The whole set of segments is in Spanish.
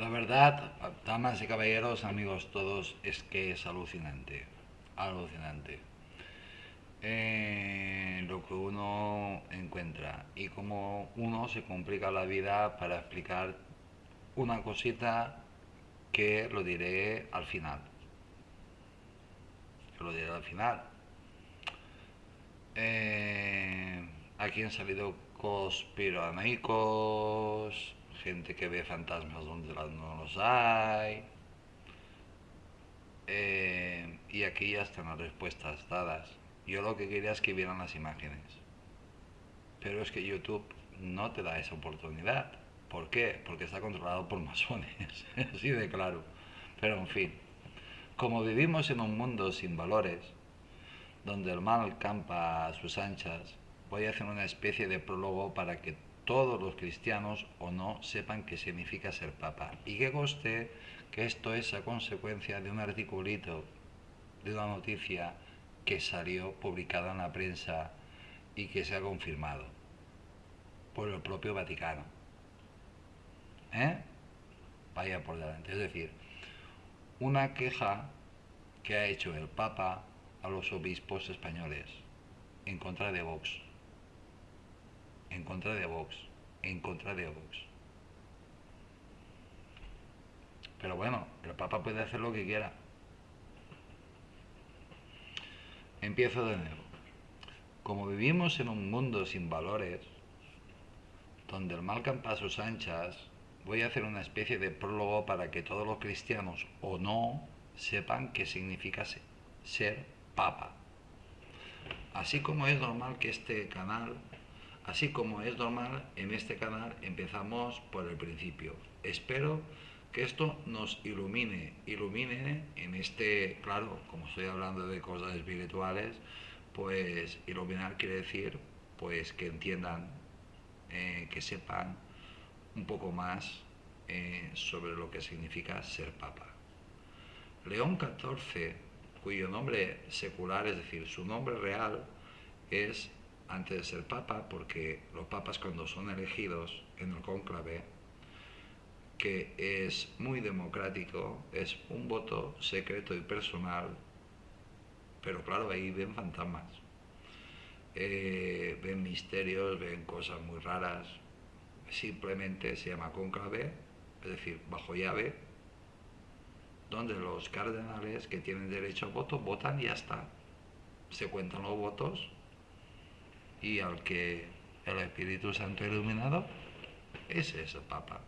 La verdad, damas y caballeros, amigos todos, es que es alucinante. Alucinante. Lo que uno encuentra y cómo uno se complica la vida para explicar una cosita que lo diré al final. Que lo diré al final. Aquí han salido conspiranoicos, gente que ve fantasmas donde no los hay. Y aquí ya están las respuestas dadas. Yo lo que quería es que vieran las imágenes. Pero es que YouTube no te da esa oportunidad. ¿Por qué? Porque está controlado por masones. Así de claro. Pero en fin, como vivimos en un mundo sin valores, donde el mal campa a sus anchas, voy a hacer una especie de prólogo para que todos los cristianos o no sepan qué significa ser papa. Y que conste que esto es a consecuencia de un articulito, de una noticia que salió publicada en la prensa y que se ha confirmado por el propio Vaticano. ¿Eh? Vaya por delante. Es decir, una queja que ha hecho el Papa a los obispos españoles en contra de Vox, en contra de Vox, en contra de Vox. Pero bueno, el Papa puede hacer lo que quiera. Empiezo de nuevo. Como vivimos en un mundo sin valores, donde el mal campa a sus anchas, voy a hacer una especie de prólogo para que todos los cristianos o no sepan qué significa ser papa. Así como es normal que este canal, así como es normal en este canal, empezamos por el principio. Espero que esto nos ilumine en este, claro, como estoy hablando de cosas espirituales, pues iluminar quiere decir pues que entiendan, que sepan un poco más sobre lo que significa ser papa. León XIV, cuyo nombre secular, es decir, su nombre real es antes de ser papa, porque los papas cuando son elegidos en el cónclave, que es muy democrático, es un voto secreto y personal, pero claro, ahí ven fantasmas, ven misterios, ven cosas muy raras, simplemente se llama cónclave, es decir, bajo llave, donde los cardenales que tienen derecho al voto votan y ya está. Se cuentan los votos y al que el Espíritu Santo ha iluminado, ese es el Papa.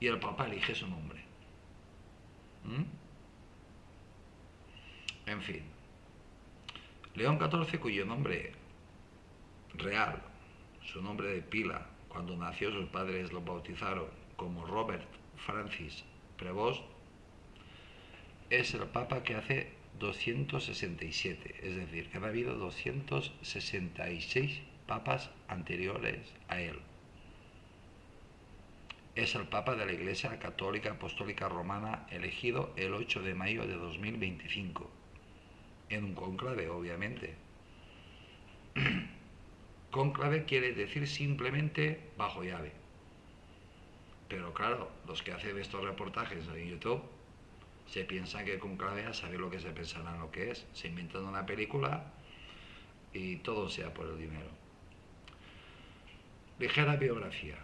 Y el Papa elige su nombre. ¿Mm? En fin, León XIV, cuyo nombre real, su nombre de pila, cuando nació sus padres lo bautizaron como Robert Francis Prevost, es el Papa que hace 267, es decir, que ha habido 266 papas anteriores a él. Es el Papa de la Iglesia Católica Apostólica Romana elegido el 8 de mayo de 2025, en un cónclave, obviamente. Cónclave quiere decir simplemente bajo llave. Pero claro, los que hacen estos reportajes en YouTube se piensan que cónclave a saber lo que se pensarán lo que es. Se inventan una película y todo sea por el dinero. Ligera biografía.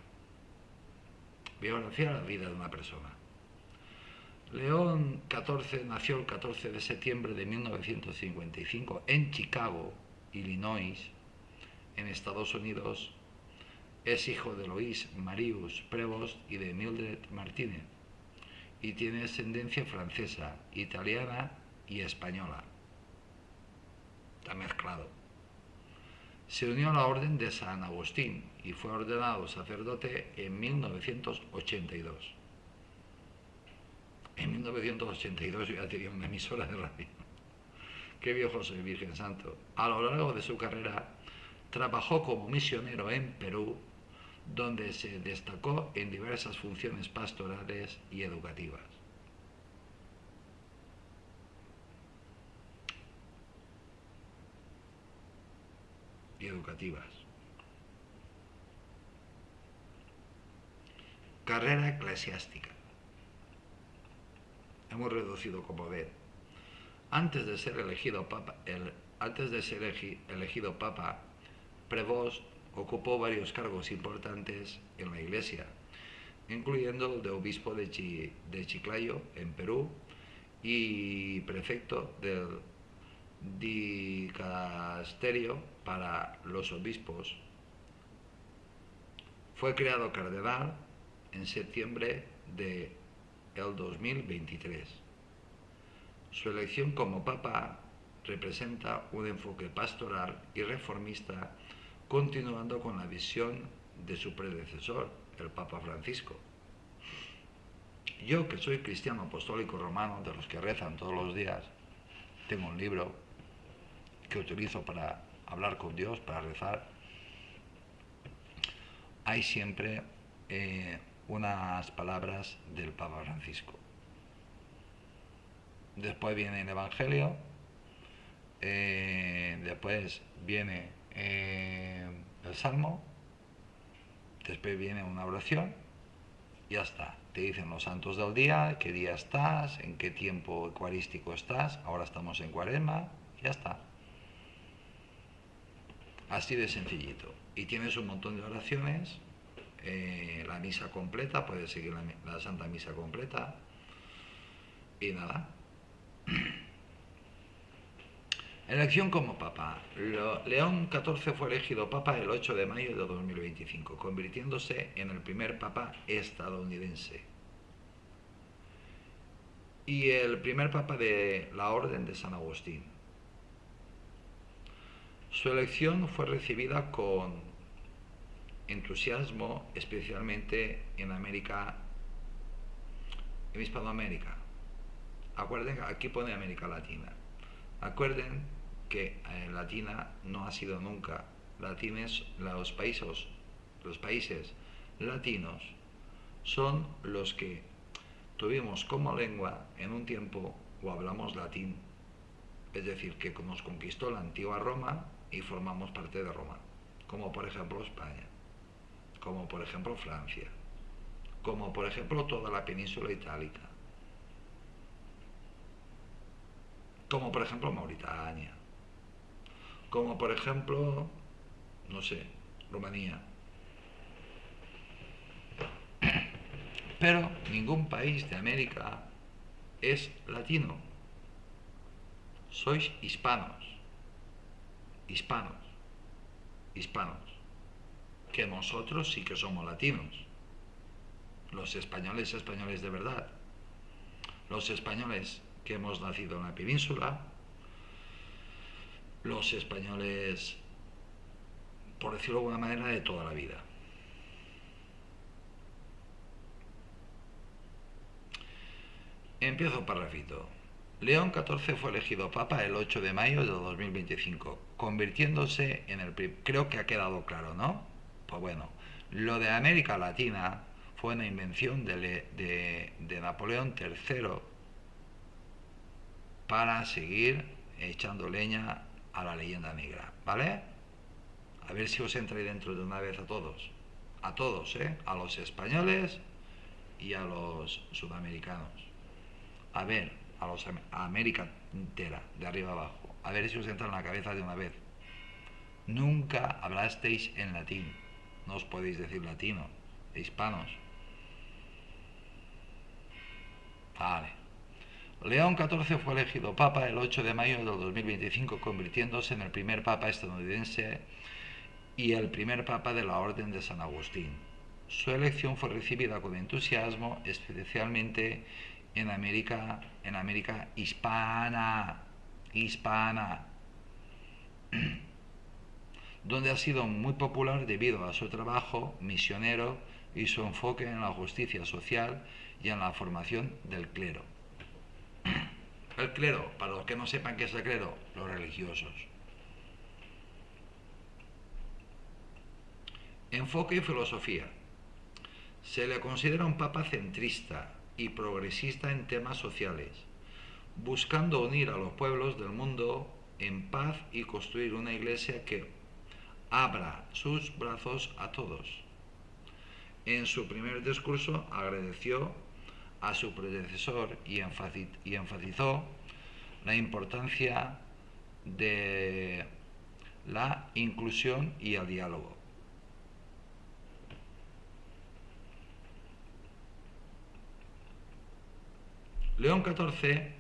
Biografía de la vida de una persona. León XIV nació el 14 de septiembre de 1955 en Chicago, Illinois, en Estados Unidos. Es hijo de Lois Marius Prevost y de Mildred Martínez y tiene ascendencia francesa, italiana y española. Está mezclado. Se unió a la Orden de San Agustín y fue ordenado sacerdote en 1982. En 1982 yo ya tenía una emisora de radio. Qué viejo soy, Virgen Santo. A lo largo de su carrera trabajó como misionero en Perú, donde se destacó en diversas funciones pastorales y educativas. Y educativas. Carrera eclesiástica. Hemos reducido como ven. Antes de ser elegido papa, Prevost ocupó varios cargos importantes en la Iglesia, incluyendo el de obispo de Chiclayo, en Perú, y prefecto del dicasterio para los obispos. Fue creado cardenal en septiembre de el 2023. Su elección como papa representa un enfoque pastoral y reformista, continuando con la visión de su predecesor, el Papa Francisco. Yo, que soy cristiano apostólico romano, de los que rezan todos los días, tengo un libro que utilizo para hablar con Dios, para rezar. Hay siempre unas palabras del Papa Francisco. Después viene el Evangelio, después viene el Salmo, después viene una oración y ya está. Te dicen los santos del día, qué día estás, en qué tiempo eucarístico estás, ahora estamos en Cuaresma, ya está. Así de sencillito. Y tienes un montón de oraciones, la misa completa, puedes seguir la Santa Misa completa y nada. Elección como papa. León XIV fue elegido papa el 8 de mayo de 2025, convirtiéndose en el primer papa estadounidense y el primer papa de la Orden de San Agustín. Su elección fue recibida con entusiasmo, especialmente en Hispanoamérica. Acuerden, aquí pone América Latina. Acuerden que Latina no ha sido nunca. Los países latinos son los que tuvimos como lengua en un tiempo o hablamos latín. Es decir, que nos conquistó la antigua Roma y formamos parte de Roma. Como por ejemplo España, como por ejemplo Francia, como por ejemplo toda la península itálica, como por ejemplo Mauritania, como por ejemplo, no sé, Rumanía. Pero ningún país de América es latino. Sois hispanos. Que nosotros sí que somos latinos. Los españoles de verdad. Los españoles que hemos nacido en la península. Los españoles, por decirlo de alguna manera, de toda la vida. Empiezo parrafito. León XIV fue elegido papa el 8 de mayo de 2025, convirtiéndose en el creo que ha quedado claro, ¿no? Pues bueno, lo de América Latina fue una invención de Napoleón III para seguir echando leña a la leyenda negra, ¿vale? A ver si os entra ahí dentro de una vez a todos, a los españoles y a los sudamericanos. A ver, a América entera, de arriba abajo. A ver si os entra en la cabeza de una vez. Nunca hablasteis en latín. No os podéis decir latino, hispanos. Vale. León XIV fue elegido papa el 8 de mayo del 2025, convirtiéndose en el primer papa estadounidense y el primer papa de la Orden de San Agustín. Su elección fue recibida con entusiasmo, especialmente en América hispana, donde ha sido muy popular debido a su trabajo misionero y su enfoque en la justicia social y en la formación del clero. El clero, para los que no sepan qué es el clero, los religiosos. Enfoque y filosofía. Se le considera un papa centrista y progresista en temas sociales, buscando unir a los pueblos del mundo en paz y construir una iglesia que abra sus brazos a todos. En su primer discurso agradeció a su predecesor y enfatizó la importancia de la inclusión y el diálogo. León XIV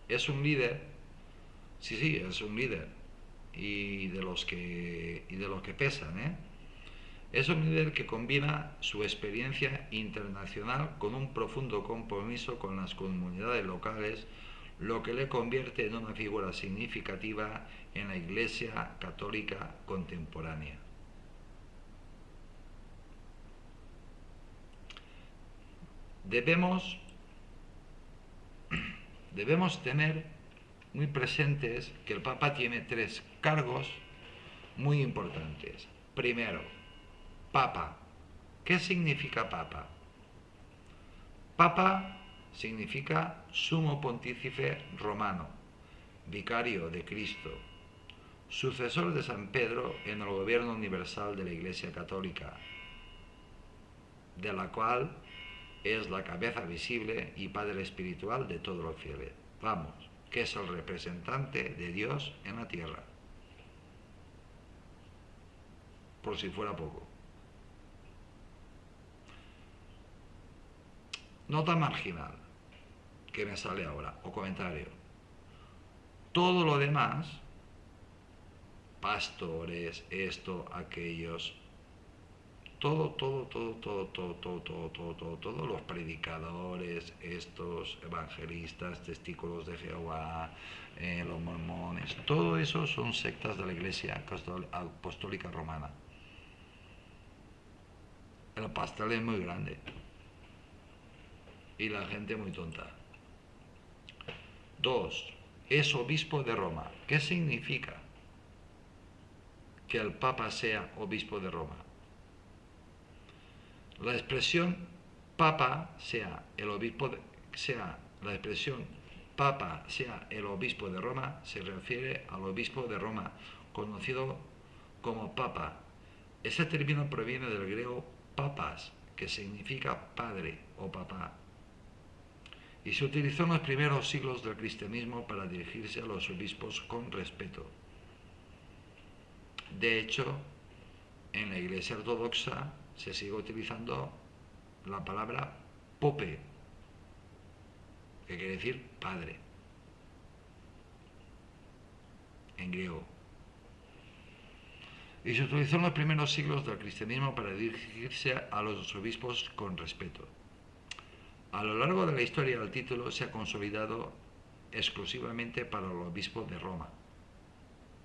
es un líder, sí, es un líder, y de los que pesan, ¿eh? Es un líder que combina su experiencia internacional con un profundo compromiso con las comunidades locales, lo que le convierte en una figura significativa en la Iglesia Católica contemporánea. Debemos tener muy presentes que el Papa tiene tres cargos muy importantes. Primero, Papa. ¿Qué significa Papa? Papa significa sumo pontífice romano, vicario de Cristo, sucesor de San Pedro en el gobierno universal de la Iglesia Católica, de la cual es la cabeza visible y padre espiritual de todos los fieles. Vamos, que es el representante de Dios en la tierra. Por si fuera poco. Nota marginal que me sale ahora, o comentario. Todo lo demás, pastores, esto, aquellos, todo, los predicadores, estos evangelistas, testigos de Jehová, los mormones, todo eso son sectas de la Iglesia Apostólica Romana. El pastel es muy grande y la gente muy tonta. 2. Es obispo de Roma. ¿Qué significa que el Papa sea obispo de Roma? La expresión Papa sea el obispo de Roma se refiere al obispo de Roma, conocido como Papa. Ese término proviene del griego papas, que significa padre o papá, y se utilizó en los primeros siglos del cristianismo para dirigirse a los obispos con respeto. De hecho, en la Iglesia Ortodoxa se sigue utilizando la palabra pope, que quiere decir padre, en griego. Y se utilizó en los primeros siglos del cristianismo para dirigirse a los obispos con respeto. A lo largo de la historia el título se ha consolidado exclusivamente para el obispo de Roma.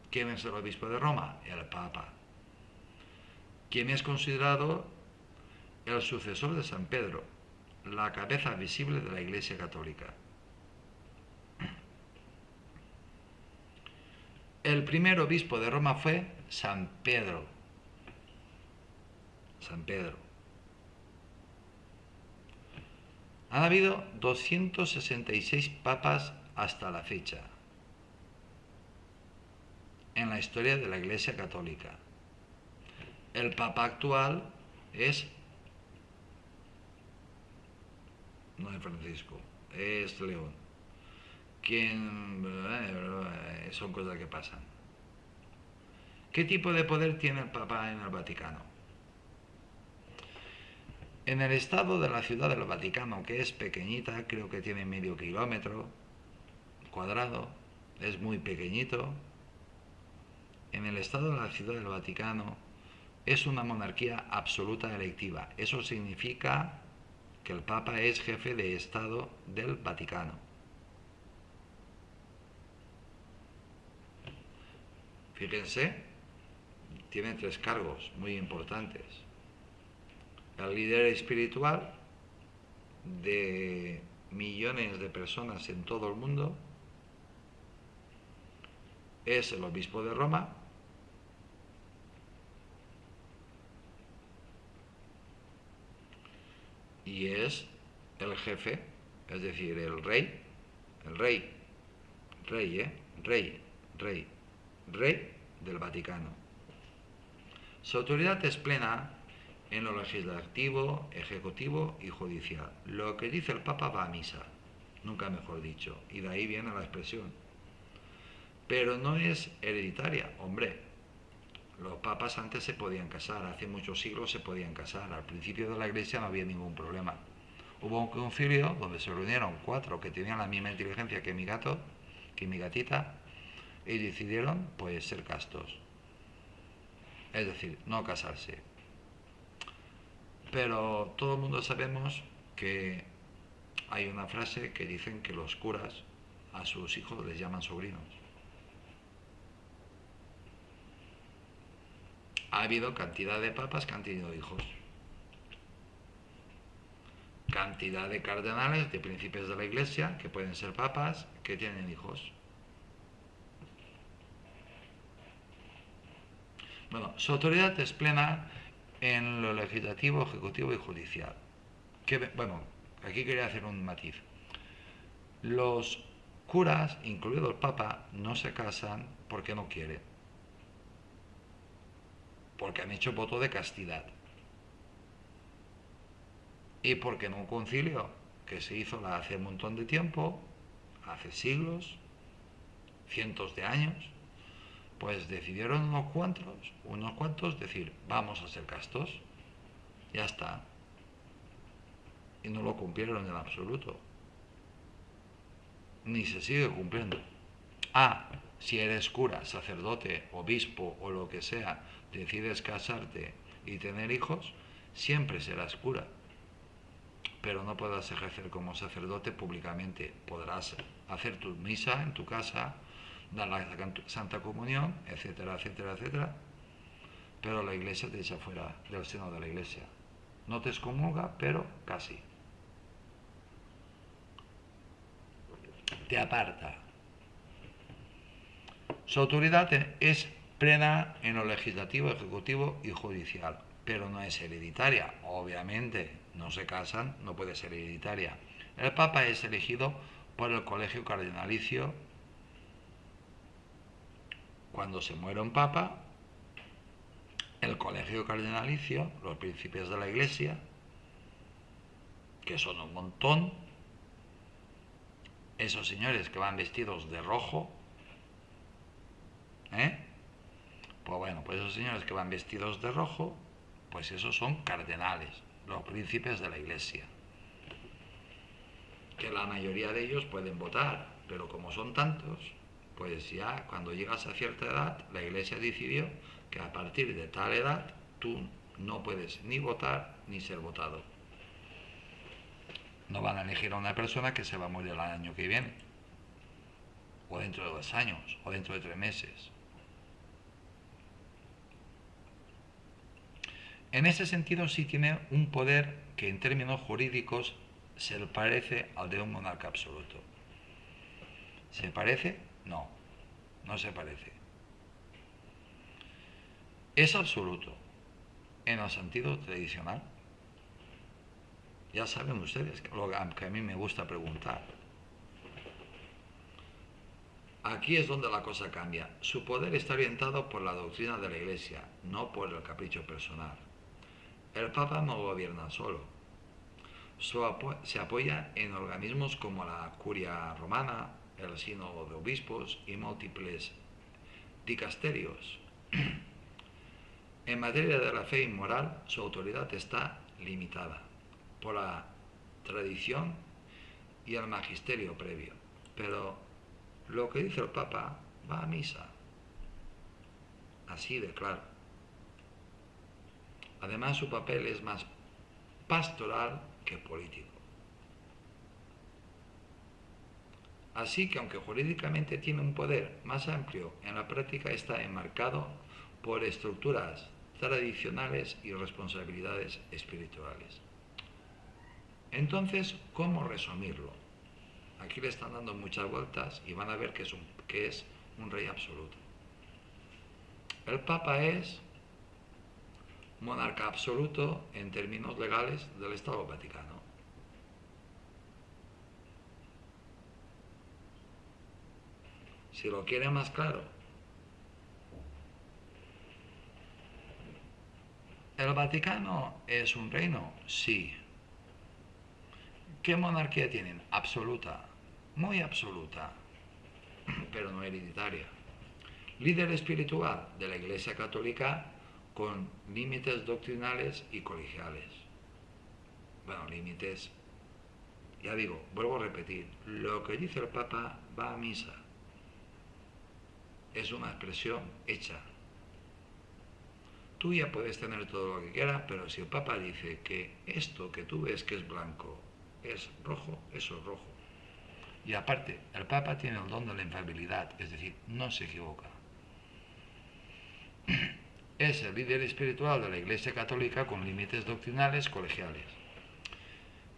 ¿Quién es el obispo de Roma? El Papa. ¿Quién es considerado el sucesor de San Pedro, la cabeza visible de la Iglesia Católica? El primer obispo de Roma fue San Pedro. San Pedro. Han habido 266 papas hasta la fecha en la historia de la Iglesia Católica. El papa actual no es Francisco, es León. Son cosas que pasan. ¿Qué tipo de poder tiene el Papa en el Vaticano? En el estado de la Ciudad del Vaticano, que es pequeñita, creo que tiene medio kilómetro cuadrado, es muy pequeñito. En el estado de la Ciudad del Vaticano es una monarquía absoluta electiva. Eso significa que el Papa es jefe de Estado del Vaticano. Fíjense, tiene tres cargos muy importantes. El líder espiritual de millones de personas en todo el mundo, es el obispo de Roma, y es el jefe, es decir, el rey del Vaticano. Su autoridad es plena en lo legislativo, ejecutivo y judicial. Lo que dice el Papa va a misa, nunca mejor dicho, y de ahí viene la expresión. Pero no es hereditaria, hombre. Los papas antes se podían casar, hace muchos siglos se podían casar. Al principio de la Iglesia no había ningún problema. Hubo un concilio donde se reunieron 4 que tenían la misma inteligencia que mi gato, que mi gatita, y decidieron pues ser castos. Es decir, no casarse. Pero todo el mundo sabemos que hay una frase que dicen que los curas a sus hijos les llaman sobrinos. Ha habido cantidad de papas que han tenido hijos. Cantidad de cardenales, de príncipes de la iglesia, que pueden ser papas, que tienen hijos. Bueno, su autoridad es plena en lo legislativo, ejecutivo y judicial. Bueno, aquí quería hacer un matiz. Los curas, incluido el Papa, no se casan porque no quieren, porque han hecho voto de castidad y porque en un concilio que se hizo hace un montón de tiempo, hace siglos, cientos de años, pues decidieron unos cuantos decir, vamos a ser castos, ya está, y no lo cumplieron en absoluto, ni se sigue cumpliendo. Si eres cura, sacerdote, obispo o lo que sea, decides casarte y tener hijos, siempre serás cura, pero no podrás ejercer como sacerdote públicamente. Podrás hacer tu misa en tu casa, dar la Santa Comunión, etcétera, etcétera, etcétera, pero la iglesia te echa fuera del seno de la iglesia. No te excomulga, pero casi. Te aparta. Su autoridad es plena en lo legislativo, ejecutivo y judicial, pero no es hereditaria. Obviamente, no se casan, no puede ser hereditaria. El Papa es elegido por el colegio cardenalicio. Cuando se muere un Papa, el colegio cardenalicio, los príncipes de la Iglesia, que son un montón, esos señores que van vestidos de rojo, pues bueno, pues esos señores que van vestidos de rojo, pues esos son cardenales, los príncipes de la Iglesia. Que la mayoría de ellos pueden votar, pero como son tantos, pues ya cuando llegas a cierta edad, la Iglesia decidió que a partir de tal edad tú no puedes ni votar ni ser votado. No van a elegir a una persona que se va a morir el año que viene, o dentro de 2 años, o dentro de 3 meses. En ese sentido sí tiene un poder que en términos jurídicos se le parece al de un monarca absoluto. ¿Se parece? No, no se parece. Es absoluto en el sentido tradicional. Ya saben ustedes lo que a mí me gusta preguntar. Aquí es donde la cosa cambia. Su poder está orientado por la doctrina de la Iglesia, no por el capricho personal. El Papa no gobierna solo. Se apoya en organismos como la Curia Romana, el Sínodo de Obispos y múltiples dicasterios. En materia de la fe y moral, su autoridad está limitada por la tradición y el magisterio previo. Pero lo que dice el Papa va a misa. Así de claro. Además, su papel es más pastoral que político. Así que aunque jurídicamente tiene un poder más amplio, en la práctica está enmarcado por estructuras tradicionales y responsabilidades espirituales. Entonces, ¿cómo resumirlo? Aquí le están dando muchas vueltas y van a ver que es un rey absoluto. El Papa es monarca absoluto en términos legales del Estado Vaticano. Si lo quieren más claro, ¿El Vaticano es un reino? Sí. ¿Qué monarquía tienen? Absoluta. Muy absoluta, pero no hereditaria. Líder espiritual de la Iglesia Católica con límites doctrinales y colegiales. Bueno, límites, ya digo, vuelvo a repetir, lo que dice el Papa va a misa. Es una expresión hecha. Tú ya puedes tener todo lo que quieras, pero si el Papa dice que esto que tú ves que es blanco es rojo, eso es rojo. Y aparte, el Papa tiene el don de la infalibilidad, es decir, no se equivoca. Es el líder espiritual de la Iglesia Católica con límites doctrinales colegiales.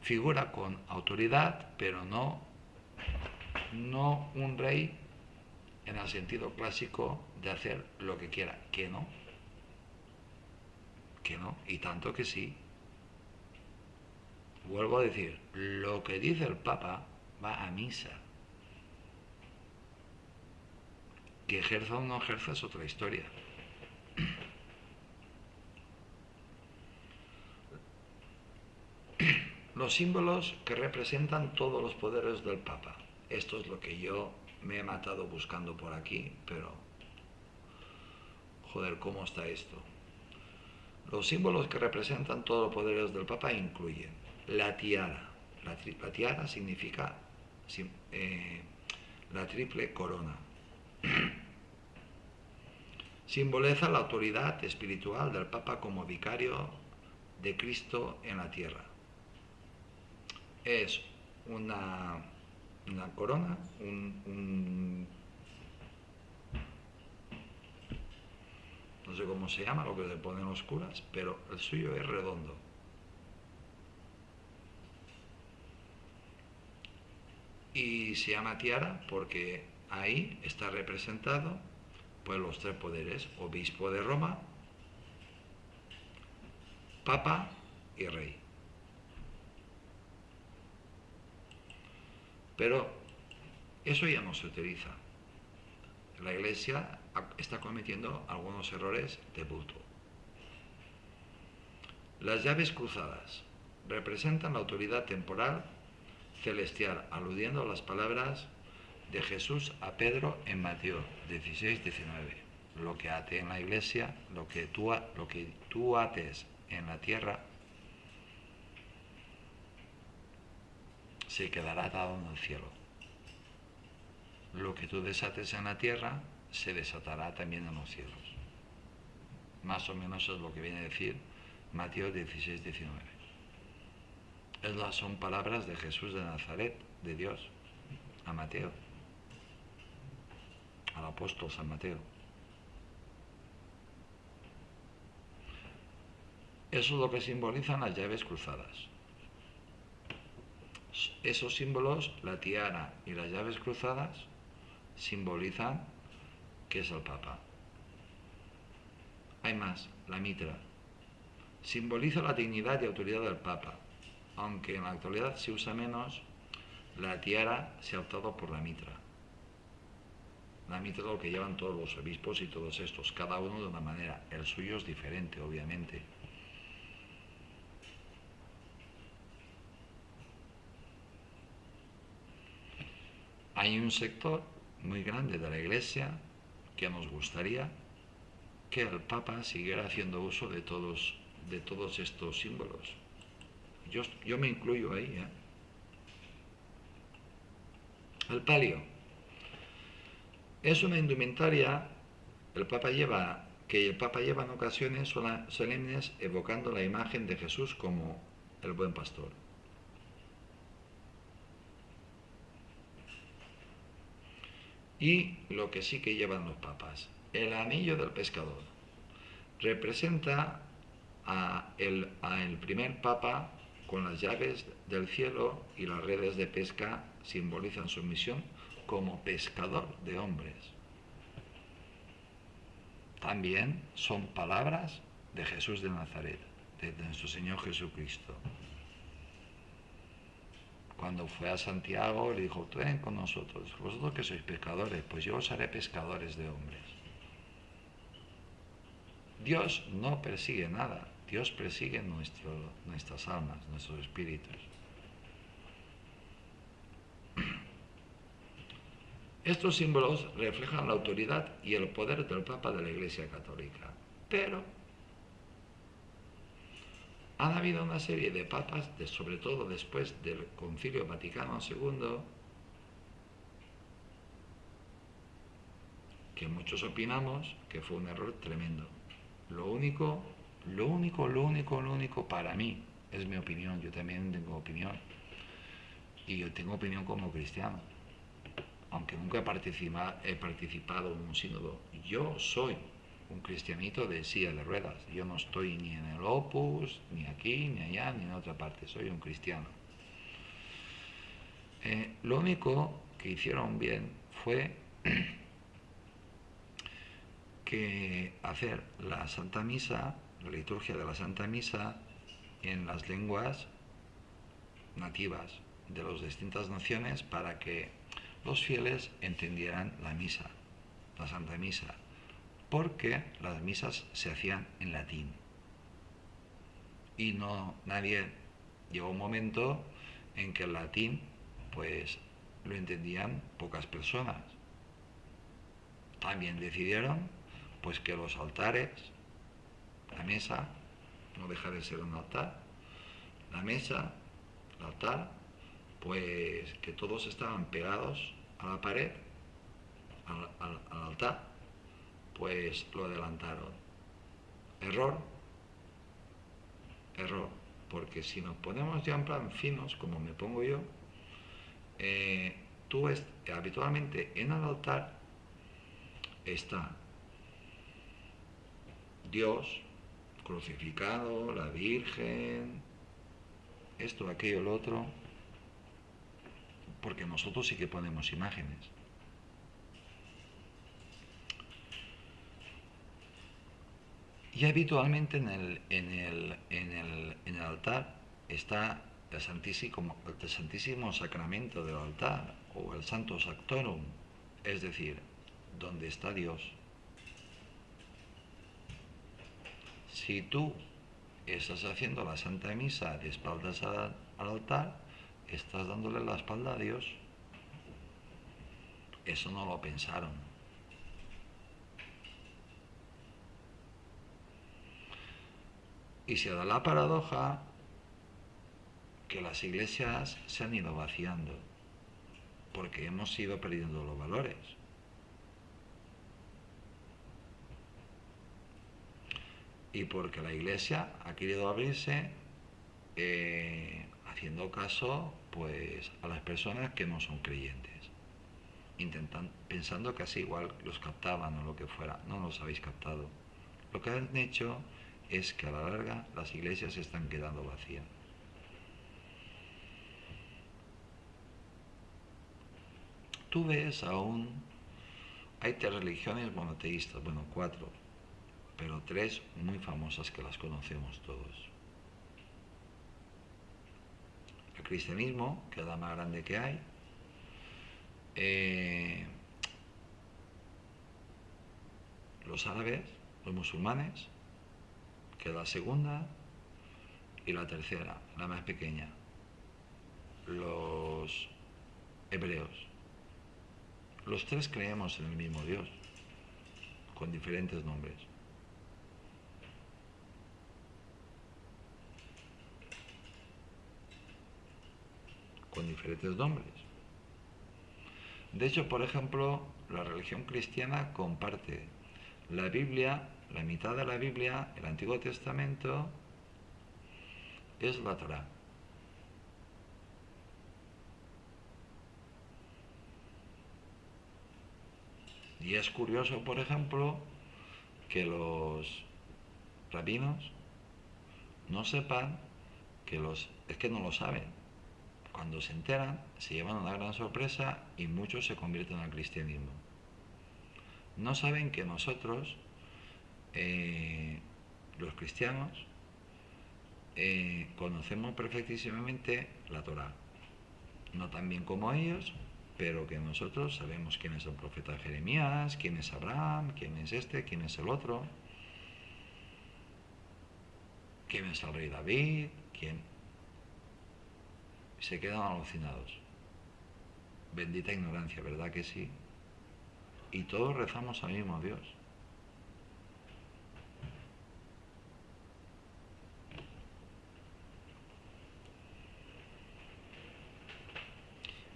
Figura con autoridad, pero no un rey en el sentido clásico de hacer lo que quiera. Que no, y tanto que sí. Vuelvo a decir, lo que dice el Papa va a misa. Que ejerza o no ejerza es otra historia. Los símbolos que representan todos los poderes del Papa. Esto es lo que yo me he matado buscando por aquí, pero joder, ¿cómo está esto? Los símbolos que representan todos los poderes del Papa incluyen la tiara. La tiara significa la triple corona. Simboliza la autoridad espiritual del Papa como vicario de Cristo en la tierra. Es una corona, no sé cómo se llama, lo que se ponen los curas, pero el suyo es redondo. Y se llama tiara porque ahí está representado pues los tres poderes: obispo de Roma, papa y rey. Pero eso ya no se utiliza. La Iglesia está cometiendo algunos errores de bulto. Las llaves cruzadas representan la autoridad temporal celestial, aludiendo a las palabras de Jesús a Pedro en Mateo 16-19. Lo que ate en la Iglesia, lo que tú ates en la tierra, se quedará atado en el cielo. Lo que tú desates en la tierra se desatará también en los cielos. Más o menos es lo que viene a decir Mateo 16-19. Son palabras de Jesús de Nazaret, de Dios, a Mateo, al apóstol San Mateo. Eso es lo que simbolizan las llaves cruzadas. Esos símbolos, la tiara y las llaves cruzadas, simbolizan que es el Papa. Hay más, la mitra. Simboliza la dignidad y autoridad del Papa, aunque en la actualidad se usa menos. La tiara se ha optado por la mitra. La mitra es lo que llevan todos los obispos y todos estos, cada uno de una manera. El suyo es diferente, obviamente. Hay un sector muy grande de la Iglesia que nos gustaría que el Papa siguiera haciendo uso de todos estos símbolos. Yo me incluyo ahí, ¿eh? El palio es una indumentaria que el Papa lleva en ocasiones solemnes, evocando la imagen de Jesús como el buen pastor. Y lo que sí que llevan los papas, el anillo del pescador, representa a el primer papa con las llaves del cielo, y las redes de pesca simbolizan su misión como pescador de hombres. También son palabras de Jesús de Nazaret, de nuestro Señor Jesucristo. Cuando fue a Santiago le dijo: ven con nosotros, vosotros que sois pescadores, pues yo os haré pescadores de hombres. Dios no persigue nada, Dios persigue nuestras almas, nuestros espíritus. Estos símbolos reflejan la autoridad y el poder del Papa de la Iglesia Católica. Pero han habido una serie de papas, sobre todo después del Concilio Vaticano II, que muchos opinamos que fue un error tremendo. Lo único para mí, es mi opinión, yo también tengo opinión, y yo tengo opinión como cristiano, aunque nunca he participado en un sínodo. Yo soy un cristianito de silla de ruedas, yo no estoy ni en el Opus, ni aquí, ni allá, ni en otra parte, soy un cristiano. Lo único que hicieron bien fue que hacer la Santa Misa, la liturgia de la Santa Misa, en las lenguas nativas de las distintas naciones para que los fieles entendieran la misa, la Santa Misa, porque las misas se hacían en latín y llegó un momento en que el latín pues lo entendían pocas personas. También decidieron pues que los altares, la mesa, no deja de ser un altar, la mesa, el altar, pues que todos estaban pegados a la pared, al altar, pues lo adelantaron. Error, porque si nos ponemos ya en plan finos, como me pongo yo, tú ves habitualmente en el altar está Dios crucificado, la Virgen, esto, aquello, lo otro, porque nosotros sí que ponemos imágenes. Y habitualmente en el altar está el Santísimo Sacramento del altar, o el Santo Sactorum, es decir, donde está Dios. Si tú estás haciendo la Santa Misa de espaldas al altar, estás dándole la espalda a Dios. Eso no lo pensaron. Y se da la paradoja que las iglesias se han ido vaciando porque hemos ido perdiendo los valores. Y porque la iglesia ha querido abrirse haciendo caso pues a las personas que no son creyentes, pensando que así igual los captaban o lo que fuera. No los habéis captado. Lo que han hecho es que a la larga las iglesias se están quedando vacías. Tú ves hay 3 religiones monoteístas, bueno, 4, pero 3 muy famosas que las conocemos todos. El cristianismo, que es la más grande que hay, los árabes, los musulmanes, que es la segunda, y la tercera, la más pequeña, los hebreos. Los 3 creemos en el mismo Dios, con diferentes nombres. Con diferentes nombres. De hecho, por ejemplo, la religión cristiana comparte la Biblia, la mitad de la Biblia, el Antiguo Testamento, es la Torá. Y es curioso, por ejemplo, que los rabinos no sepan es que no lo saben. Cuando se enteran, se llevan una gran sorpresa y muchos se convierten al cristianismo. No saben que nosotros, los cristianos, conocemos perfectísimamente la Torá. No tan bien como ellos, pero que nosotros sabemos quién es el profeta Jeremías, quién es Abraham, quién es este, quién es el otro. ¿Quién es el rey David? ¿Quién? Se quedan alucinados. Bendita ignorancia, ¿verdad que sí? Y todos rezamos al mismo Dios.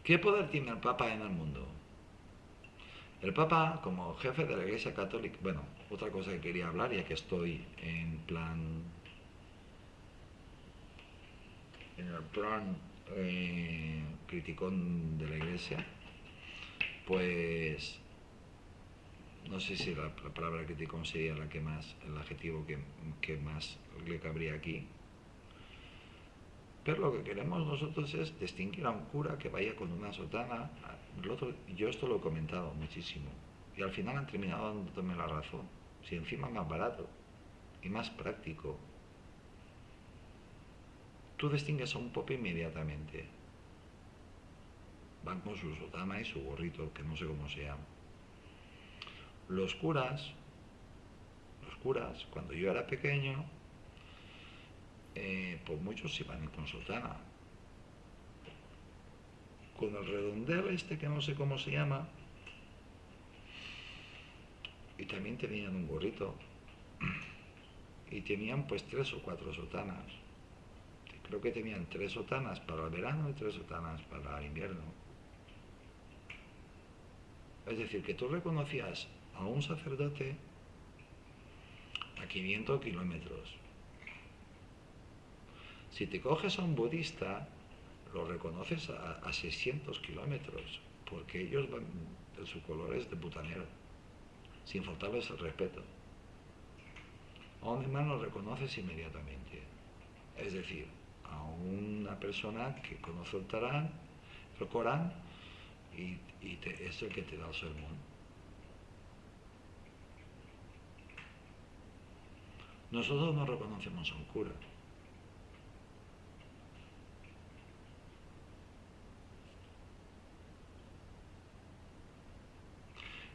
¿Qué poder tiene el Papa en el mundo? El Papa, como jefe de la Iglesia Católica, bueno, otra cosa que quería hablar, ya que estoy en el plan criticón de la Iglesia, pues no sé si la palabra criticón sería la que más, el adjetivo que más le cabría aquí. Pero lo que queremos nosotros es distinguir a un cura que vaya con una sotana. Yo esto lo he comentado muchísimo. Y al final han terminado dándome la razón. Si encima es más barato y más práctico. Tú distingues a un pope inmediatamente. Van con su sotana y su gorrito, que no sé cómo se llama. Los curas, cuando yo era pequeño, pues muchos iban con sotana. Con el redondel este que no sé cómo se llama, y también tenían un gorrito, y tenían pues 3 o 4 sotanas. Creo que tenían 3 sotanas para el verano y 3 sotanas para el invierno. Es decir, que tú reconocías a un sacerdote a 500 kilómetros. Si te coges a un budista, lo reconoces a 600 kilómetros, porque ellos van, su color es de butanero, sin faltarles el respeto. A un imán lo reconoces inmediatamente. Es decir, a una persona que conoce el Corán, y es el que te da el sermón. Nosotros no reconocemos a un cura.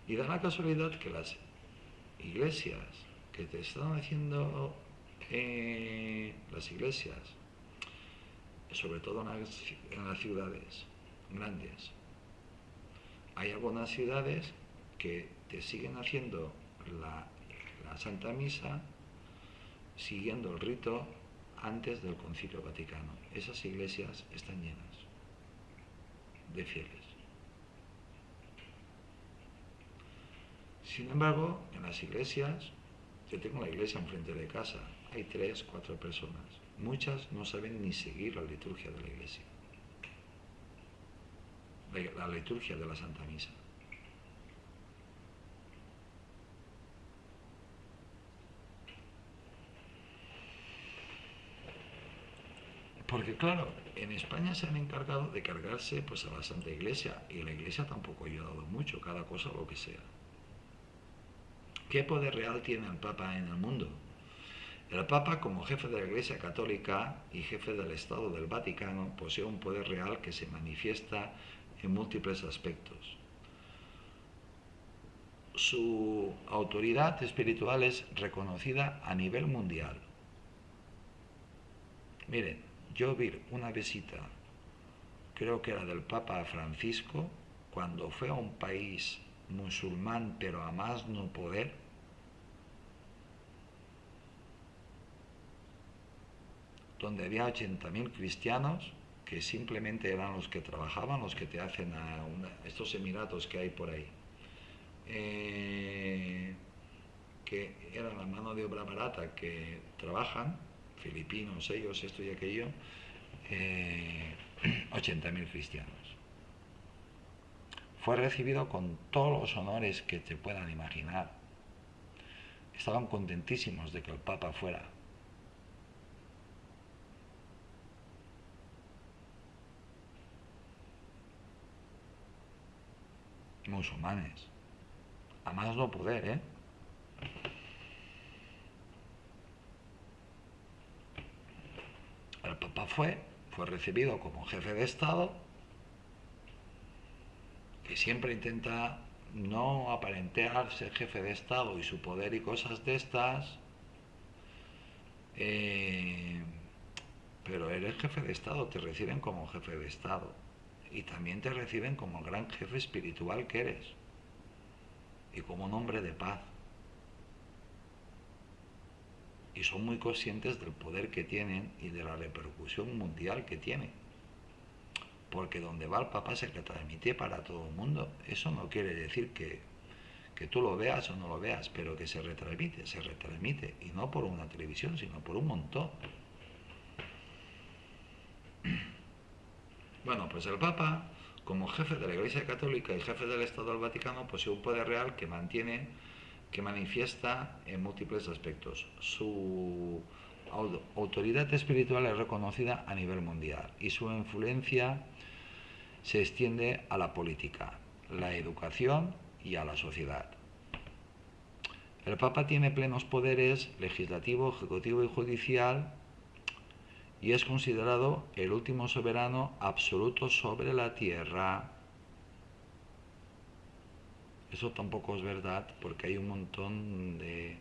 Y da la casualidad que las iglesias que te están haciendo, las iglesias, sobre todo en las ciudades grandes, hay algunas ciudades que te siguen haciendo la Santa Misa siguiendo el rito antes del Concilio Vaticano. Esas iglesias están llenas de fieles. Sin embargo, en las iglesias, yo tengo la iglesia enfrente de casa, hay 3, 4 personas. Muchas no saben ni seguir la liturgia de la iglesia, la liturgia de la Santa Misa. Porque claro, en España se han encargado de cargarse pues a la Santa Iglesia, y la Iglesia tampoco ha ayudado mucho, cada cosa lo que sea. ¿Qué poder real tiene el Papa en el mundo? El Papa, como jefe de la Iglesia Católica y jefe del Estado del Vaticano, posee un poder real que se manifiesta en múltiples aspectos. Su autoridad espiritual es reconocida a nivel mundial. Miren, yo vi una visita, creo que era del Papa Francisco, cuando fue a un país musulmán, pero a más no poder, donde había 80.000 cristianos que simplemente eran los que trabajaban, los que te hacen estos emiratos que hay por ahí, que eran la mano de obra barata, que trabajan, filipinos ellos, esto y aquello, 80.000 cristianos. Fue recibido con todos los honores que te puedan imaginar. Estaban contentísimos de que el Papa fuera. Musulmanes. A más no poder, ¿eh? El Papa fue recibido como jefe de Estado, que siempre intenta no aparentar ser jefe de Estado y su poder y cosas de estas, Eh, pero eres jefe de Estado, te reciben como jefe de Estado. Y también te reciben como gran jefe espiritual que eres. Y como un hombre de paz. Y son muy conscientes del poder que tienen y de la repercusión mundial que tiene. Porque donde va el Papa se transmite para todo el mundo. Eso no quiere decir que tú lo veas o no lo veas, pero que se retransmite. Y no por una televisión, sino por un montón. Bueno, pues el Papa, como jefe de la Iglesia Católica y jefe del Estado del Vaticano, posee un poder real que manifiesta en múltiples aspectos. Su autoridad espiritual es reconocida a nivel mundial y su influencia se extiende a la política, la educación y a la sociedad. El Papa tiene plenos poderes legislativo, ejecutivo y judicial y es considerado el último soberano absoluto sobre la tierra. Eso tampoco es verdad porque hay un montón de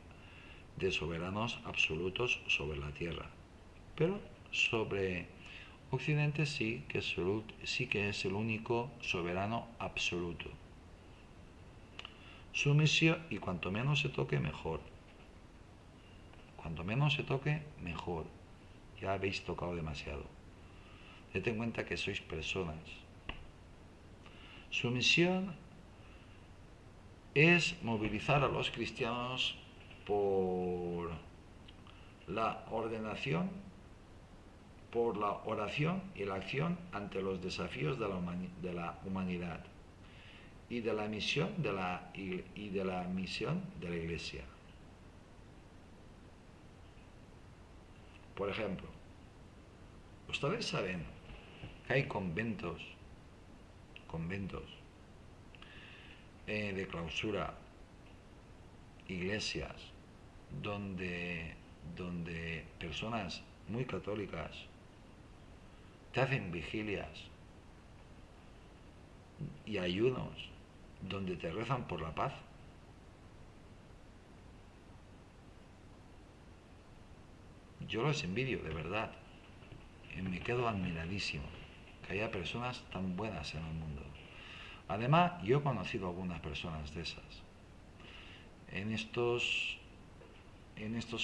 soberanos absolutos sobre la tierra. Pero sobre Occidente sí que es el único soberano absoluto. Su misión, y cuanto menos se toque, mejor. Cuanto menos se toque, mejor. Ya habéis tocado demasiado. Ten en cuenta que sois personas. Su misión es movilizar a los cristianos por la ordenación, por la oración y la acción ante los desafíos de la humanidad y de la misión de la Iglesia. Por ejemplo, ustedes saben que hay conventos de clausura, iglesias, donde personas muy católicas te hacen vigilias y ayunos, donde te rezan por la paz. Yo los envidio, de verdad. Y me quedo admiradísimo que haya personas tan buenas en el mundo. Además, yo he conocido algunas personas de esas. En estos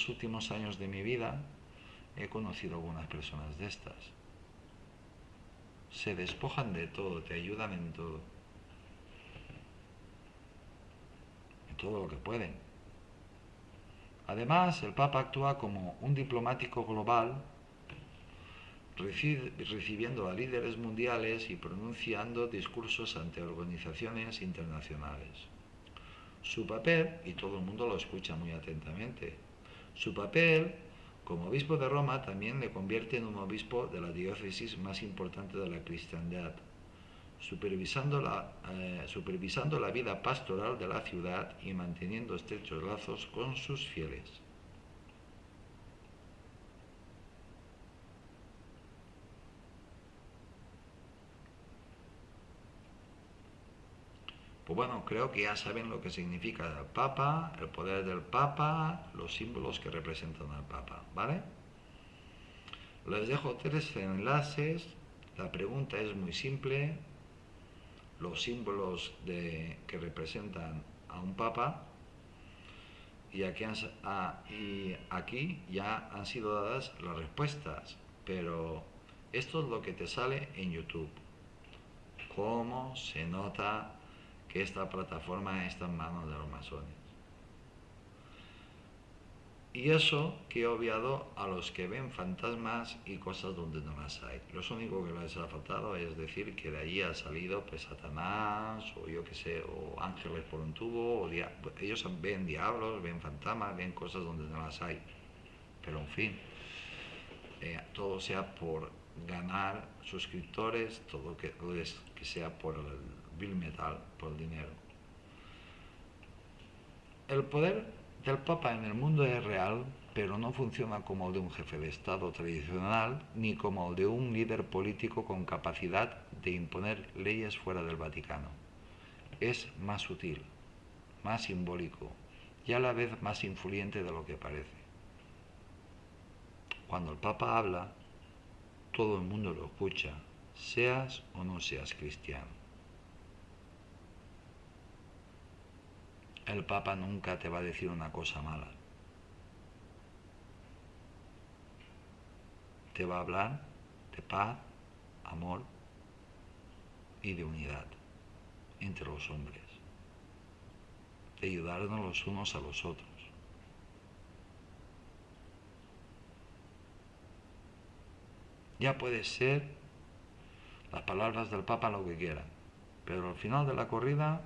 últimos años de mi vida he conocido algunas personas de estas. Se despojan de todo, te ayudan en todo lo que pueden. Además, el Papa actúa como un diplomático global, recibiendo a líderes mundiales y pronunciando discursos ante organizaciones internacionales. Su papel, y todo el mundo lo escucha muy atentamente, su papel como obispo de Roma también le convierte en un obispo de la diócesis más importante de la cristiandad, supervisando la vida pastoral de la ciudad y manteniendo estrechos lazos con sus fieles. Pues bueno, creo que ya saben lo que significa el Papa, el poder del Papa, los símbolos que representan al Papa, ¿vale? Les dejo 3 enlaces. La pregunta es muy simple. Los símbolos que representan a un Papa. Y aquí ya han sido dadas las respuestas. Pero esto es lo que te sale en YouTube. ¿Cómo se nota que esta plataforma está en manos de los masones? Y eso que he obviado a los que ven fantasmas y cosas donde no las hay. Lo único que les ha faltado es decir que de allí ha salido pues Satanás o yo que sé, o ángeles por un tubo, ellos ven diablos, ven fantasmas, ven cosas donde no las hay. Pero en fin, todo sea por ganar suscriptores, todo que sea por el bill metal, por el dinero. El poder del Papa en el mundo es real, pero no funciona como el de un jefe de Estado tradicional, ni como el de un líder político con capacidad de imponer leyes fuera del Vaticano. Es más sutil, más simbólico y a la vez más influyente de lo que parece. Cuando el Papa habla, todo el mundo lo escucha, seas o no seas cristiano. El Papa nunca te va a decir una cosa mala. Te va a hablar de paz, amor y de unidad entre los hombres, de ayudarnos los unos a los otros. Ya puede ser las palabras del Papa lo que quieran, pero al final de la corrida,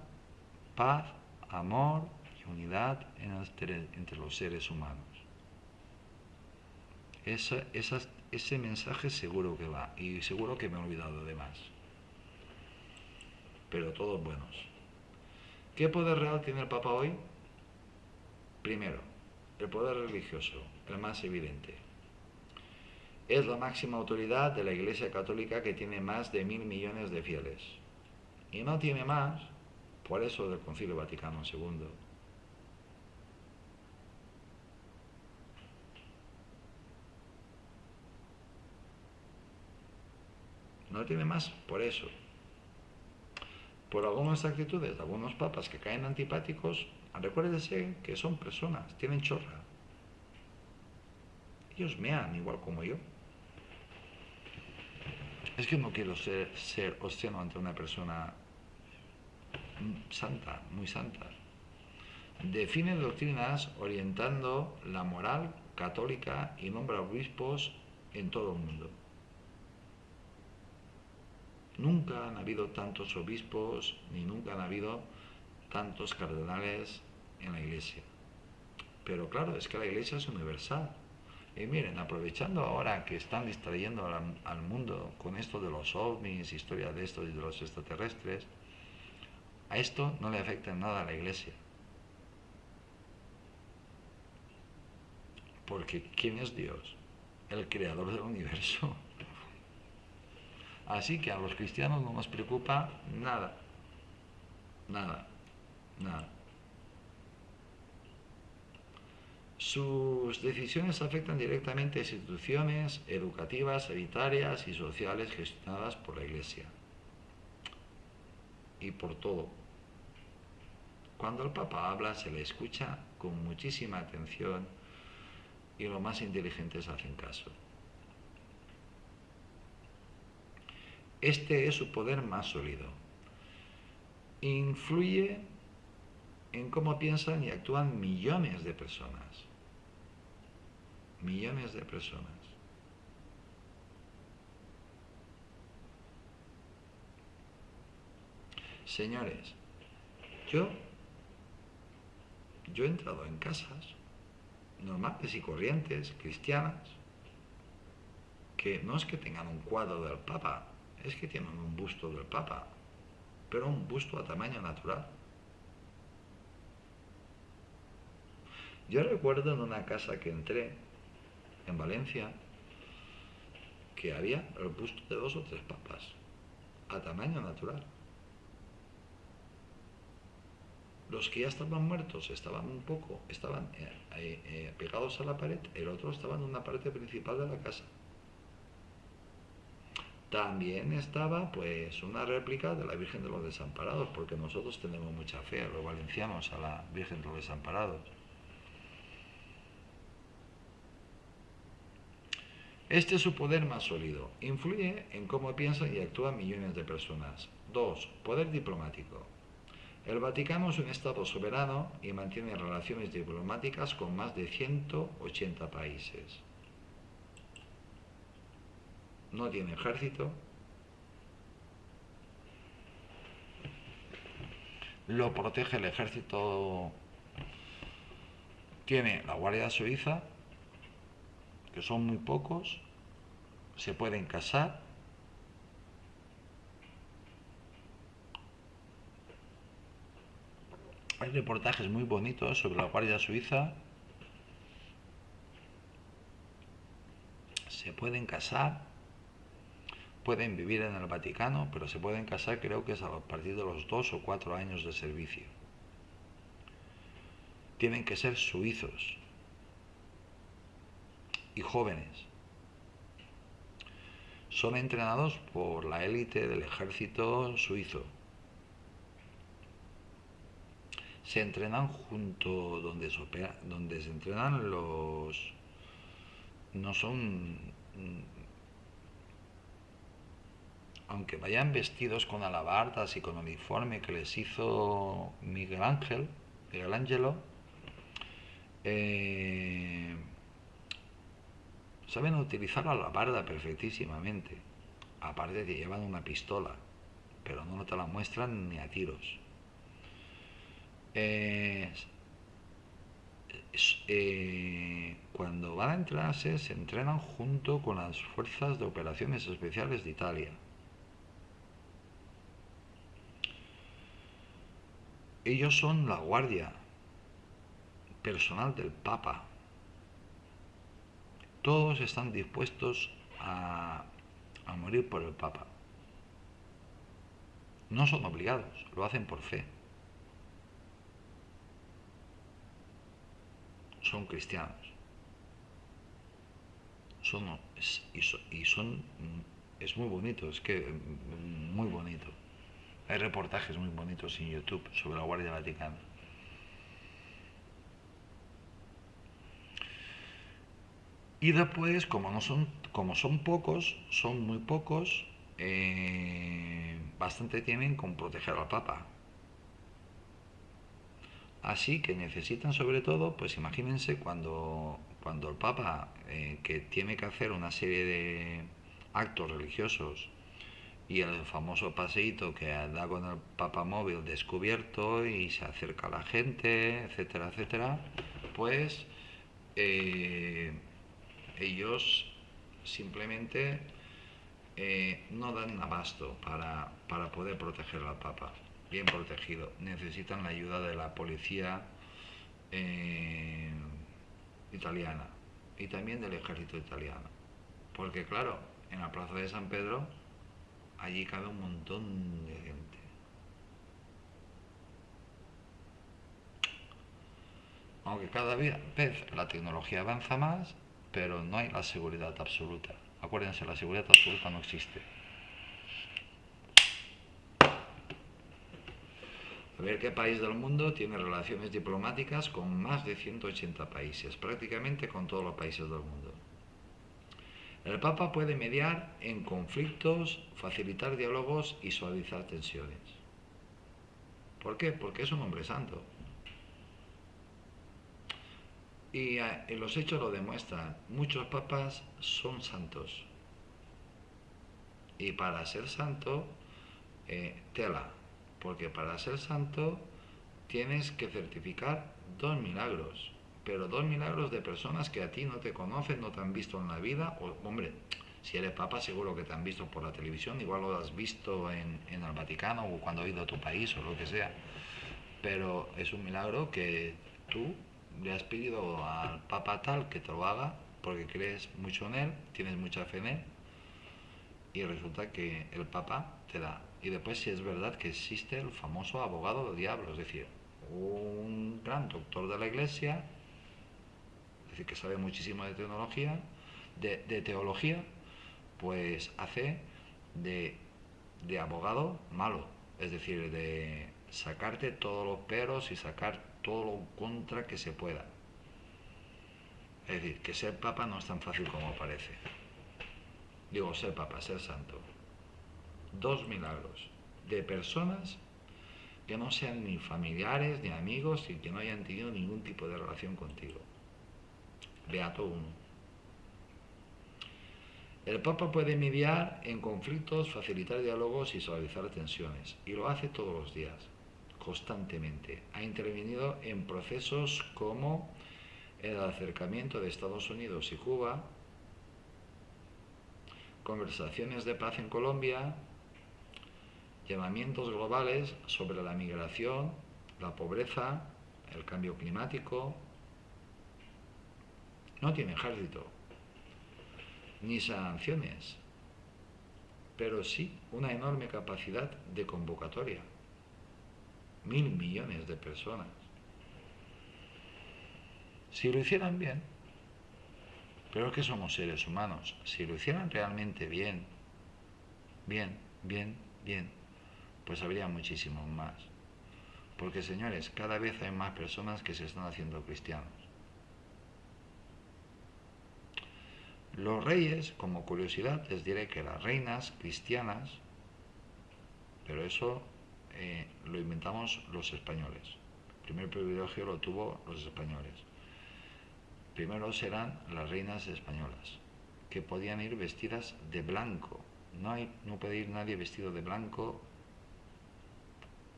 paz, amor y unidad entre los seres humanos. Ese mensaje seguro que va, y seguro que me he olvidado de más. Pero todos buenos. ¿Qué poder real tiene el Papa hoy? Primero, el poder religioso, el más evidente. Es la máxima autoridad de la Iglesia Católica, que tiene más de 1.000 millones de fieles. Y no tiene más, por eso del Concilio Vaticano II. No tiene más por eso. Por algunas actitudes de algunos papas que caen antipáticos, recuérdese que son personas, tienen chorra. Ellos mean igual como yo. Es que no quiero ser obsceno ante una persona santa, muy santa. Define doctrinas orientando la moral católica y nombra obispos en todo el mundo. Nunca han habido tantos obispos, ni nunca han habido tantos cardenales en la Iglesia. Pero claro, es que la Iglesia es universal. Y miren, aprovechando ahora que están distrayendo al mundo con esto de los ovnis, historia de esto y de los extraterrestres, a esto no le afecta en nada a la Iglesia. Porque ¿quién es Dios? El creador del universo. Así que a los cristianos no nos preocupa nada. Nada. Nada. Sus decisiones afectan directamente a instituciones educativas, sanitarias y sociales gestionadas por la Iglesia. Y por todo. Cuando el Papa habla, se le escucha con muchísima atención y los más inteligentes hacen caso. Este es su poder más sólido. Influye en cómo piensan y actúan millones de personas. Millones de personas. Señores, yo he entrado en casas normales y corrientes, cristianas, que no es que tengan un cuadro del Papa, es que tienen un busto del Papa, pero un busto a tamaño natural. Yo recuerdo en una casa que entré en Valencia que había el busto de 2 o 3 papas a tamaño natural. Los que ya estaban muertos estaban pegados a la pared, el otro estaba en una parte principal de la casa. También estaba pues una réplica de la Virgen de los Desamparados, porque nosotros tenemos mucha fe, los valencianos, a la Virgen de los Desamparados. Este es su poder más sólido. Influye en cómo piensan y actúan millones de personas. 2. Poder diplomático. El Vaticano es un Estado soberano y mantiene relaciones diplomáticas con más de 180 países. No tiene ejército. Lo protege el ejército. Tiene la Guardia Suiza, que son muy pocos, se pueden casar. Hay reportajes muy bonitos sobre la Guardia Suiza. Se pueden casar, pueden vivir en el Vaticano, pero se pueden casar, creo que es a partir de los 2 o 4 años de servicio. Tienen que ser suizos y jóvenes. son entrenados por la élite del ejército suizo. Se entrenan junto donde se entrenan los... No son... Aunque vayan vestidos con alabardas y con uniforme que les hizo Michelangelo, eh, saben utilizar la alabarda perfectísimamente. Aparte de que llevan una pistola, pero no te la muestran ni a tiros. Eh, Cuando van a entrenarse, se entrenan junto con las fuerzas de operaciones especiales de Italia. Ellos son la guardia personal del Papa. Todos están dispuestos a morir por el Papa. No son obligados, lo hacen por fe. Son cristianos. Es muy bonito, es que muy bonito. Hay reportajes muy bonitos en YouTube sobre la Guardia Vaticana. Y después, como son pocos, son muy pocos, bastante tienen con proteger al Papa. Así que necesitan sobre todo, pues imagínense cuando el Papa, que tiene que hacer una serie de actos religiosos y el famoso paseíto que da con el papamóvil descubierto y se acerca a la gente, etcétera, etcétera, pues eh, ellos simplemente no dan abasto para poder proteger al Papa, bien protegido. Necesitan la ayuda de la policía eh, italiana y también del ejército italiano. Porque claro, en la plaza de San Pedro allí cabe un montón de gente. Aunque cada vez la tecnología avanza más, pero no hay la seguridad absoluta. Acuérdense, la seguridad absoluta no existe. A ver qué país del mundo tiene relaciones diplomáticas con más de 180 países, prácticamente con todos los países del mundo. El Papa puede mediar en conflictos, facilitar diálogos y suavizar tensiones. ¿Por qué? Porque es un hombre santo. Y los hechos lo demuestran. Muchos papas son santos. Y para ser santo, tela. Porque para ser santo tienes que certificar 2 milagros. Pero 2 milagros de personas que a ti no te conocen, no te han visto en la vida. O, hombre, si eres papa seguro que te han visto por la televisión. Igual lo has visto en el Vaticano o cuando has ido a tu país o lo que sea. Pero es un milagro que tú le has pedido al Papa tal que te lo haga porque crees mucho en él, tienes mucha fe en él y resulta que el Papa te da. Y después si es verdad que existe el famoso abogado del diablo, es decir, un gran doctor de la iglesia, es decir, que sabe muchísimo de tecnología, de teología, pues hace de abogado malo, es decir, de sacarte todos los peros y sacar todo lo contra que se pueda. Es decir, que ser papa no es tan fácil como parece. Digo, ser papa, ser santo. 2 milagros de personas que no sean ni familiares ni amigos y que no hayan tenido ningún tipo de relación contigo. Beato uno. El Papa puede mediar en conflictos, facilitar diálogos y suavizar tensiones, y lo hace todos los días, constantemente. Ha intervenido en procesos como el acercamiento de Estados Unidos y Cuba, conversaciones de paz en Colombia, llamamientos globales sobre la migración, la pobreza, el cambio climático. No tiene ejército, ni sanciones, pero sí una enorme capacidad de convocatoria. 1.000 millones de personas. Si lo hicieran bien, pero es que somos seres humanos, si lo hicieran realmente bien Bien, bien, bien. Pues habría muchísimos más. Porque señores, cada vez hay más personas que se están haciendo cristianos. Los reyes, como curiosidad, les diré que las reinas cristianas, pero eso lo inventamos los españoles. El primer privilegio lo tuvo los españoles. Primero serán las reinas españolas, que podían ir vestidas de blanco. No puede ir nadie vestido de blanco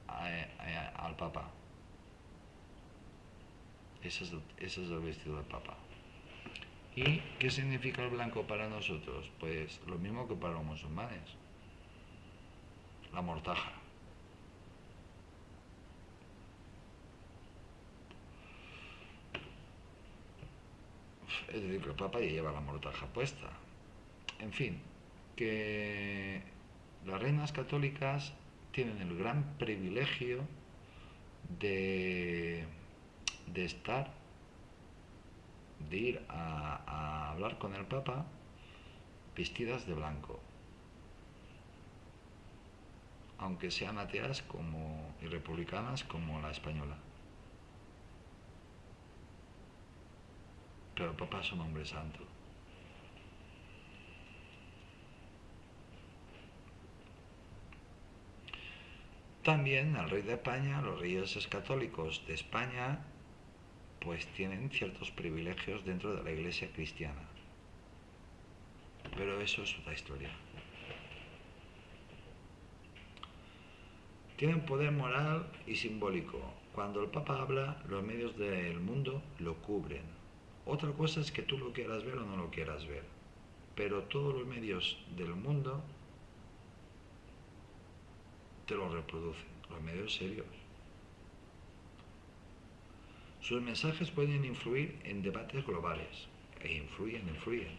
al Papa. Ese es el vestido del Papa. ¿Y qué significa el blanco para nosotros? Pues lo mismo que para los musulmanes. La mortaja. Es decir, que el Papa ya lleva la mortaja puesta. En fin, que las reinas católicas tienen el gran privilegio de, de estar, de ir a hablar con el Papa vestidas de blanco, aunque sean ateas y republicanas como la española. Pero el Papa es un hombre santo. También el rey de España, los reyes católicos de España, pues tienen ciertos privilegios dentro de la iglesia cristiana. Pero eso es otra historia. Tienen poder moral y simbólico. Cuando el Papa habla, los medios del mundo lo cubren. Otra cosa es que tú lo quieras ver o no lo quieras ver. Pero todos los medios del mundo te lo reproducen, los medios serios. Sus mensajes pueden influir en debates globales. E influyen.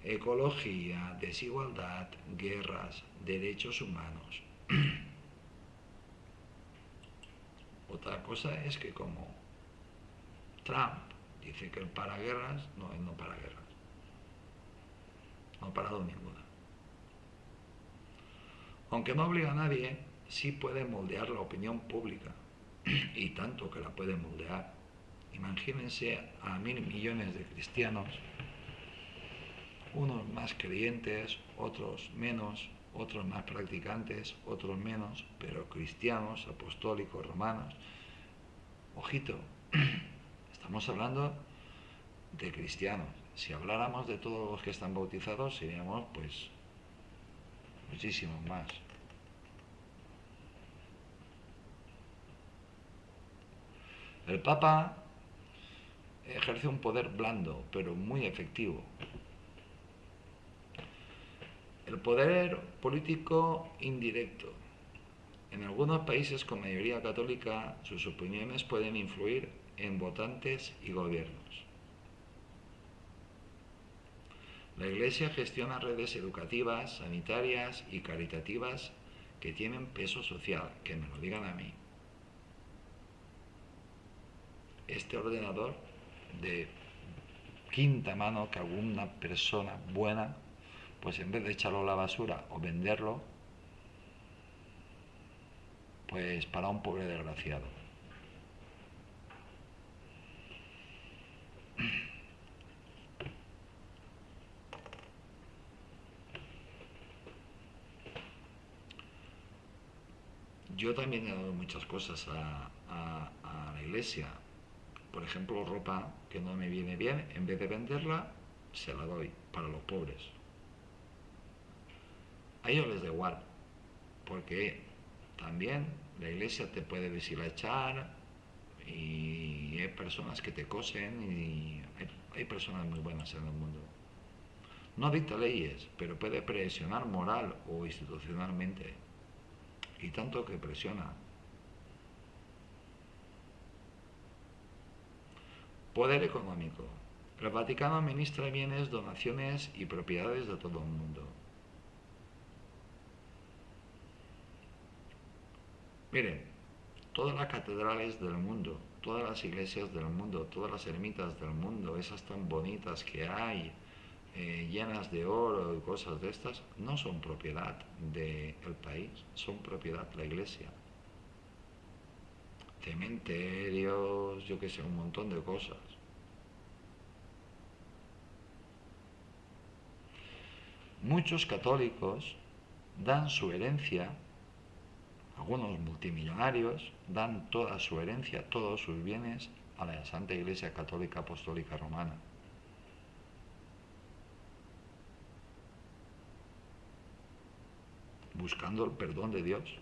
Ecología, desigualdad, guerras, derechos humanos. Otra cosa es que como Trump dice que él para guerras, no, él no para guerras. No ha parado ninguna. Aunque no obliga a nadie, sí puede moldear la opinión pública. Y tanto que la puede moldear. Imagínense a 1.000 millones de cristianos, unos más creyentes, otros menos, otros más practicantes, otros menos, pero cristianos, apostólicos, romanos. Ojito, estamos hablando de cristianos. Si habláramos de todos los que están bautizados, seríamos pues muchísimos más. El Papa ejerce un poder blando, pero muy efectivo. El poder político indirecto. En algunos países con mayoría católica, sus opiniones pueden influir en votantes y gobiernos. La Iglesia gestiona redes educativas, sanitarias y caritativas que tienen peso social, que me lo digan a mí. Este ordenador de quinta mano que alguna persona buena, pues en vez de echarlo a la basura o venderlo, pues para un pobre desgraciado. Yo también he dado muchas cosas a la iglesia. Por ejemplo, ropa que no me viene bien, en vez de venderla, se la doy para los pobres. A ellos les da igual, porque también la iglesia te puede deshilachar y hay personas que te cosen y hay personas muy buenas en el mundo. No dicta leyes, pero puede presionar moral o institucionalmente. Y tanto que presiona. Poder económico. El Vaticano administra bienes, donaciones y propiedades de todo el mundo. Miren, todas las catedrales del mundo, todas las iglesias del mundo, todas las ermitas del mundo, esas tan bonitas que hay llenas de oro y cosas de estas, no son propiedad del país, son propiedad de la iglesia. Cementerios, yo qué sé, un montón de cosas. Muchos católicos dan su herencia, algunos multimillonarios dan toda su herencia, todos sus bienes a la Santa Iglesia Católica Apostólica Romana. Buscando el perdón de Dios.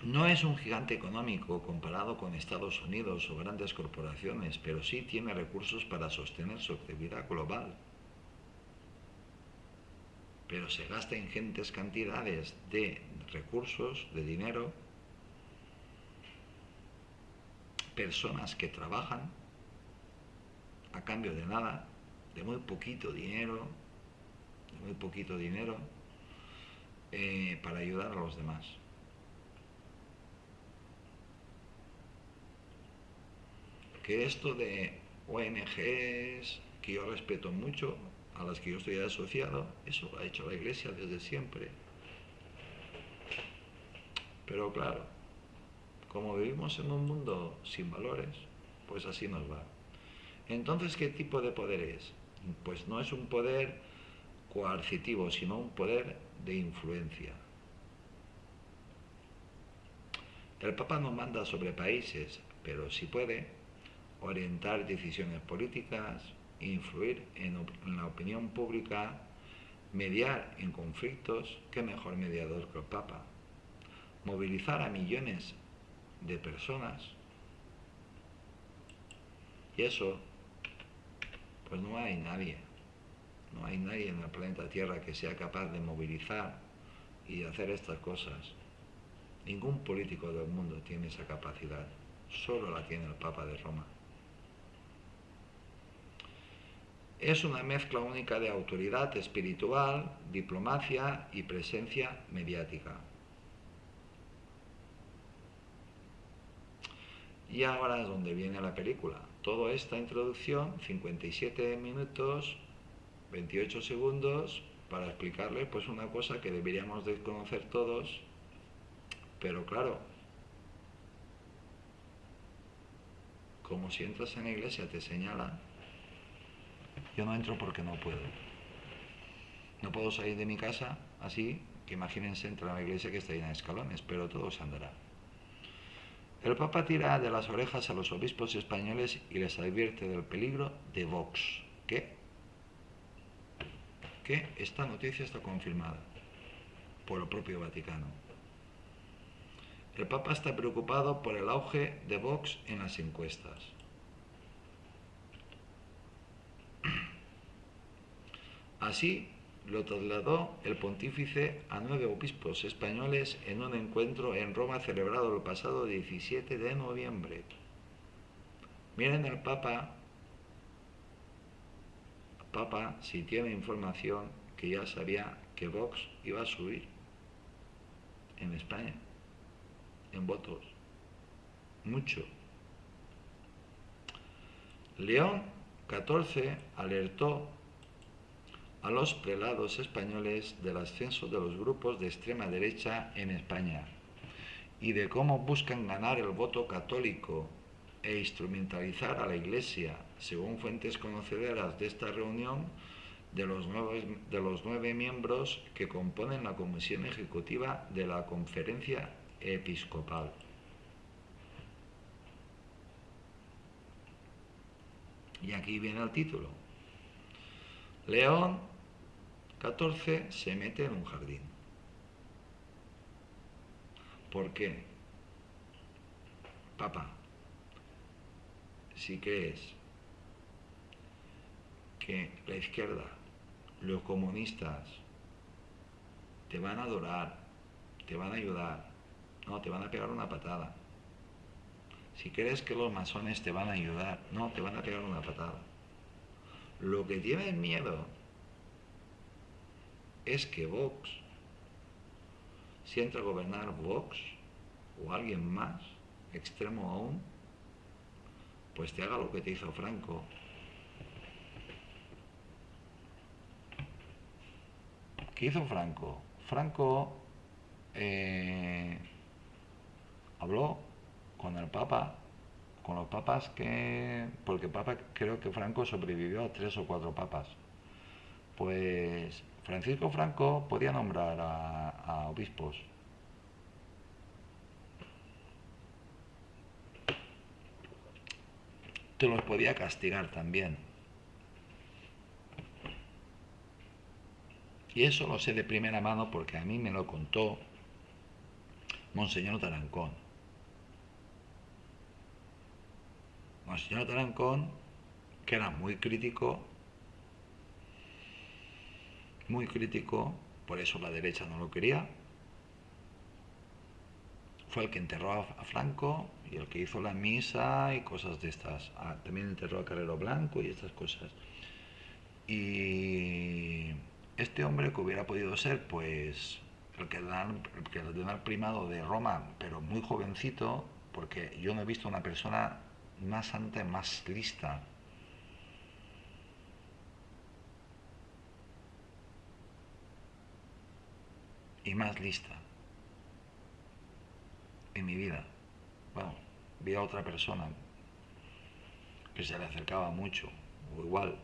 No es un gigante económico comparado con Estados Unidos o grandes corporaciones, pero sí tiene recursos para sostener su actividad global. Pero se gasta ingentes cantidades de recursos, de dinero, personas que trabajan a cambio de nada, de muy poquito dinero, para ayudar a los demás. Que esto de ONGs, que yo respeto mucho, a las que yo estoy asociado, eso lo ha hecho la Iglesia desde siempre. Pero claro, como vivimos en un mundo sin valores, pues así nos va. Entonces, ¿qué tipo de poder es? Pues no es un poder coercitivo, sino un poder de influencia. El Papa no manda sobre países, pero sí puede orientar decisiones políticas, influir en la opinión pública, mediar en conflictos. ¿Qué mejor mediador que el Papa? Movilizar a millones de personas. Y eso, pues no hay nadie en el planeta Tierra que sea capaz de movilizar y hacer estas cosas. Ningún político del mundo tiene esa capacidad, solo la tiene el Papa de Roma. Es una mezcla única de autoridad espiritual, diplomacia y presencia mediática. Y ahora es donde viene la película. Toda esta introducción, 57 minutos, 28 segundos, para explicarle pues una cosa que deberíamos de conocer todos, pero claro, como si entras en la iglesia te señala, yo no entro porque no puedo. No puedo salir de mi casa así, que imagínense entrar a la iglesia que está llena de escalones, pero todo se andará. El Papa tira de las orejas a los obispos españoles y les advierte del peligro de Vox. ¿Qué? Que esta noticia está confirmada por el propio Vaticano. El Papa está preocupado por el auge de Vox en las encuestas. Así lo trasladó el pontífice a 9 obispos españoles en un encuentro en Roma celebrado el pasado 17 de noviembre. Miren el Papa, si tiene información que ya sabía que Vox iba a subir en España, en votos, mucho. León XIV alertó a los prelados españoles del ascenso de los grupos de extrema derecha en España y de cómo buscan ganar el voto católico e instrumentalizar a la Iglesia, según fuentes conocedoras de esta reunión, de los 9 miembros que componen la Comisión Ejecutiva de la Conferencia Episcopal. Y aquí viene el título. León XIV se mete en un jardín. ¿Por qué? Papa, si crees que la izquierda, los comunistas, te van a adorar, te van a ayudar, no, te van a pegar una patada. Si crees que los masones te van a ayudar, no, te van a pegar una patada. Lo que tienes miedo es que Vox, si entra a gobernar Vox o alguien más, extremo aún, pues te haga lo que te hizo Franco ¿Qué hizo Franco? Franco habló con el Papa, con los papas que... Porque Papa, creo que Franco sobrevivió a 3 o 4 papas. Pues Francisco Franco podía nombrar a obispos. Te los podía castigar también. Y eso lo sé de primera mano porque a mí me lo contó Monseñor Tarancón. Monseñor Tarancón, que era muy crítico, por eso la derecha no lo quería, fue el que enterró a Franco y el que hizo la misa y cosas de estas. También enterró a Carrero Blanco y estas cosas. Y este hombre que hubiera podido ser, pues, el cardenal primado de Roma, pero muy jovencito, porque yo no he visto una persona más santa y más lista. Y más lista en mi vida. Bueno, vi a otra persona que se le acercaba mucho, o igual,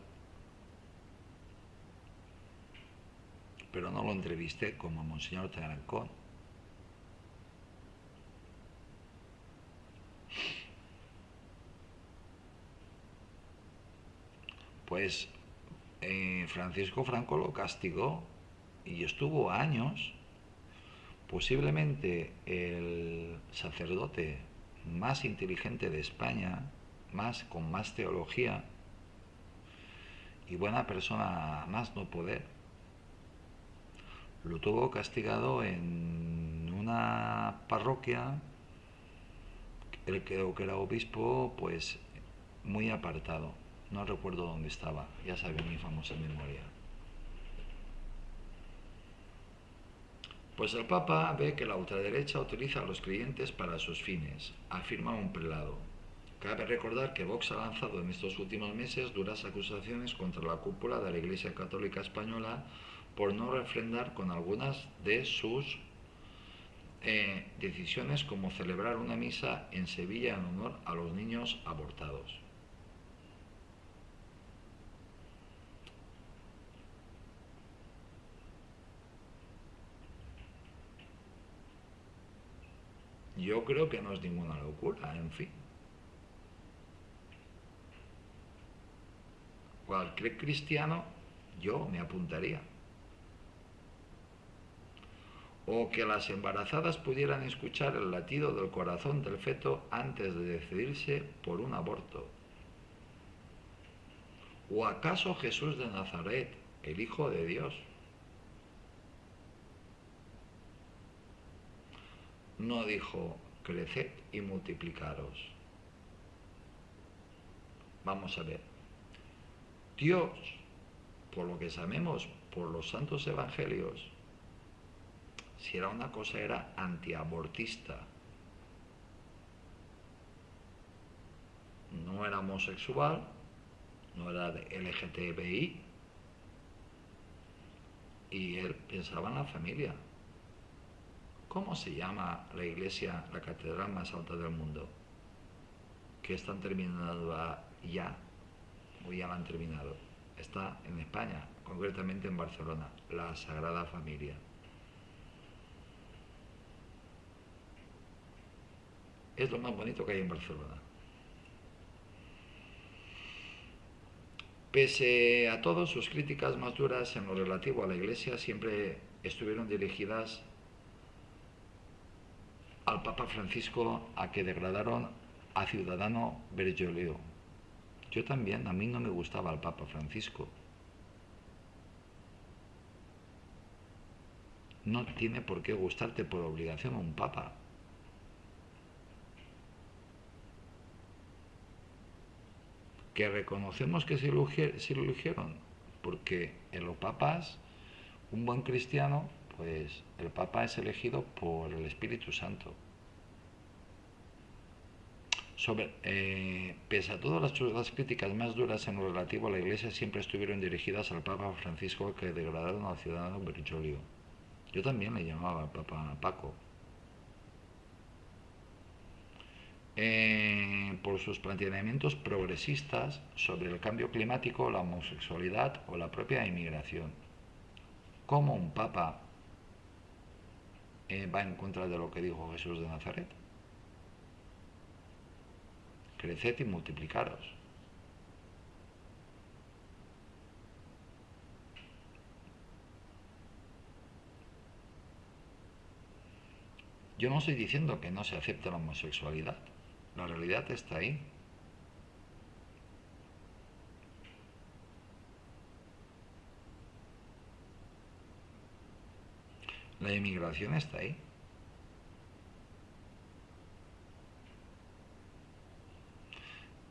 pero no lo entrevisté como Monseñor Tarancón. Pues Francisco Franco lo castigó y estuvo años, posiblemente el sacerdote más inteligente de España, con más teología y buena persona más no poder. Lo tuvo castigado en una parroquia, el que era obispo, pues muy apartado. No recuerdo dónde estaba, ya sabe mi famosa memoria. Pues el Papa ve que la ultraderecha utiliza a los creyentes para sus fines, afirma un prelado. Cabe recordar que Vox ha lanzado en estos últimos meses duras acusaciones contra la cúpula de la Iglesia Católica Española por no refrendar con algunas de sus decisiones, como celebrar una misa en Sevilla en honor a los niños abortados. Yo creo que no es ninguna locura, en fin. Cualquier cristiano, yo me apuntaría. O que las embarazadas pudieran escuchar el latido del corazón del feto antes de decidirse por un aborto. ¿O acaso Jesús de Nazaret, el Hijo de Dios, no dijo: creced y multiplicaros? Vamos a ver. Dios, por lo que sabemos por los santos evangelios, si era una cosa era antiabortista. No era homosexual, no era de LGTBI, y él pensaba en la familia. ¿Cómo se llama la iglesia, la catedral más alta del mundo? Que están terminando ya, o ya la han terminado. Está en España, concretamente en Barcelona, la Sagrada Familia. Es lo más bonito que hay en Barcelona. Pese a todo, sus críticas más duras en lo relativo a la Iglesia siempre estuvieron dirigidas al Papa Francisco, a que degradaron a Ciudadano Bergoglio. Yo también, a mí no me gustaba el Papa Francisco. No tiene por qué gustarte por obligación un Papa. Que reconocemos que se lo eligieron, porque en los papas, un buen cristiano, pues el Papa es elegido por el Espíritu Santo. Pese a todas las críticas más duras en lo relativo a la Iglesia, siempre estuvieron dirigidas al Papa Francisco, que degradaron al ciudadano Bergoglio. Yo también le llamaba al Papa Paco. Por sus planteamientos progresistas sobre el cambio climático, la homosexualidad o la propia inmigración. ¿Cómo un Papa va en contra de lo que dijo Jesús de Nazaret? Creced y multiplicaros. Yo no estoy diciendo que no se acepte la homosexualidad. La realidad está ahí. La inmigración está ahí.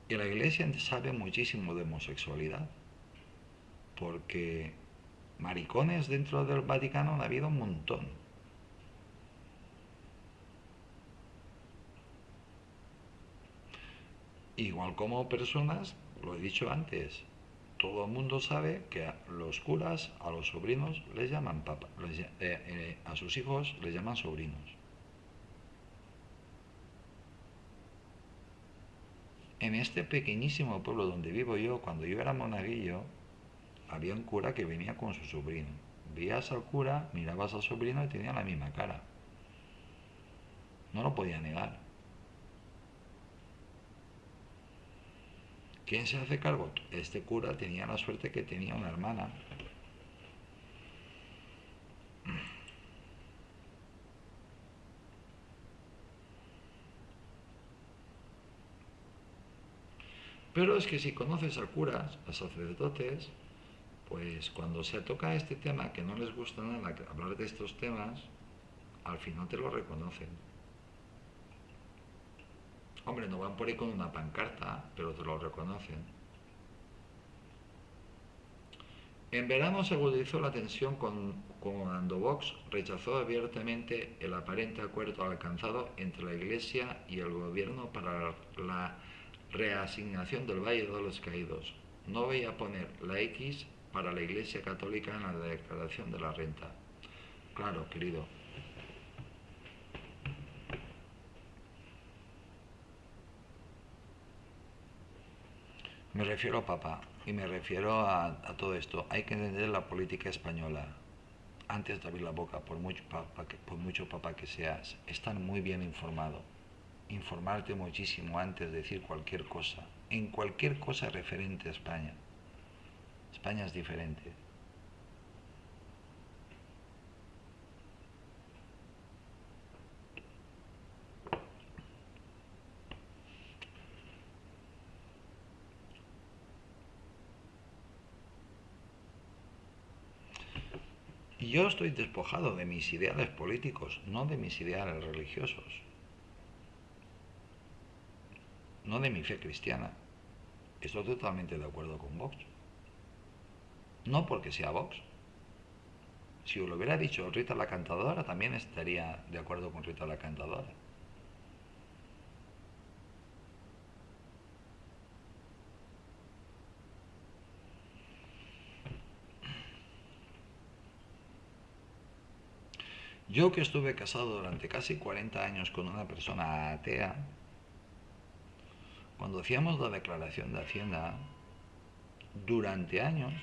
Y la Iglesia sabe muchísimo de homosexualidad, porque maricones dentro del Vaticano han habido un montón. Igual como personas, lo he dicho antes, todo el mundo sabe que a los curas, a los sobrinos les llaman papa, a sus hijos les llaman sobrinos. En este pequeñísimo pueblo donde vivo yo, cuando yo era monaguillo, había un cura que venía con su sobrino. Veías al cura, mirabas al sobrino y tenía la misma cara. No lo podía negar. ¿Quién se hace cargo? Este cura tenía la suerte que tenía una hermana. Pero es que si conoces a curas, a sacerdotes, pues cuando se toca este tema, que no les gusta nada hablar de estos temas, al final te lo reconocen. Hombre, no van por ahí con una pancarta, pero te lo reconocen. En verano se agudizó la tensión cuando Vox rechazó abiertamente el aparente acuerdo alcanzado entre la Iglesia y el gobierno para la reasignación del Valle de los Caídos. No voy a poner la X para la Iglesia Católica en la declaración de la renta. Claro, querido. Me refiero a Papa y me refiero a todo esto. Hay que entender la política española antes de abrir la boca, por mucho papa que seas. Estar muy bien informado. Informarte muchísimo antes de decir cualquier cosa. En cualquier cosa referente a España. España es diferente. Y yo estoy despojado de mis ideales políticos, no de mis ideales religiosos, no de mi fe cristiana. Estoy totalmente de acuerdo con Vox. No porque sea Vox. Si lo hubiera dicho Rita la Cantadora, también estaría de acuerdo con Rita la Cantadora. Yo que estuve casado durante casi 40 años con una persona atea, cuando hacíamos la declaración de Hacienda, durante años,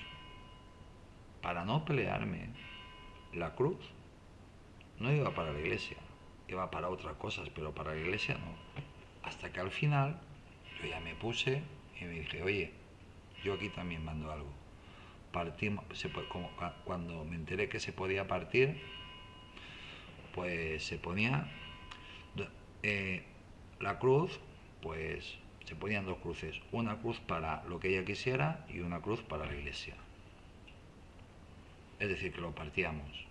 para no pelearme, la cruz no iba para la iglesia, iba para otras cosas, pero para la iglesia no. Hasta que al final yo ya me puse y me dije, oye, yo aquí también mando algo. Partimos, cuando me enteré que se podía partir, pues se ponía la cruz, pues se ponían dos cruces, una cruz para lo que ella quisiera y una cruz para la iglesia. Es decir, que lo partíamos,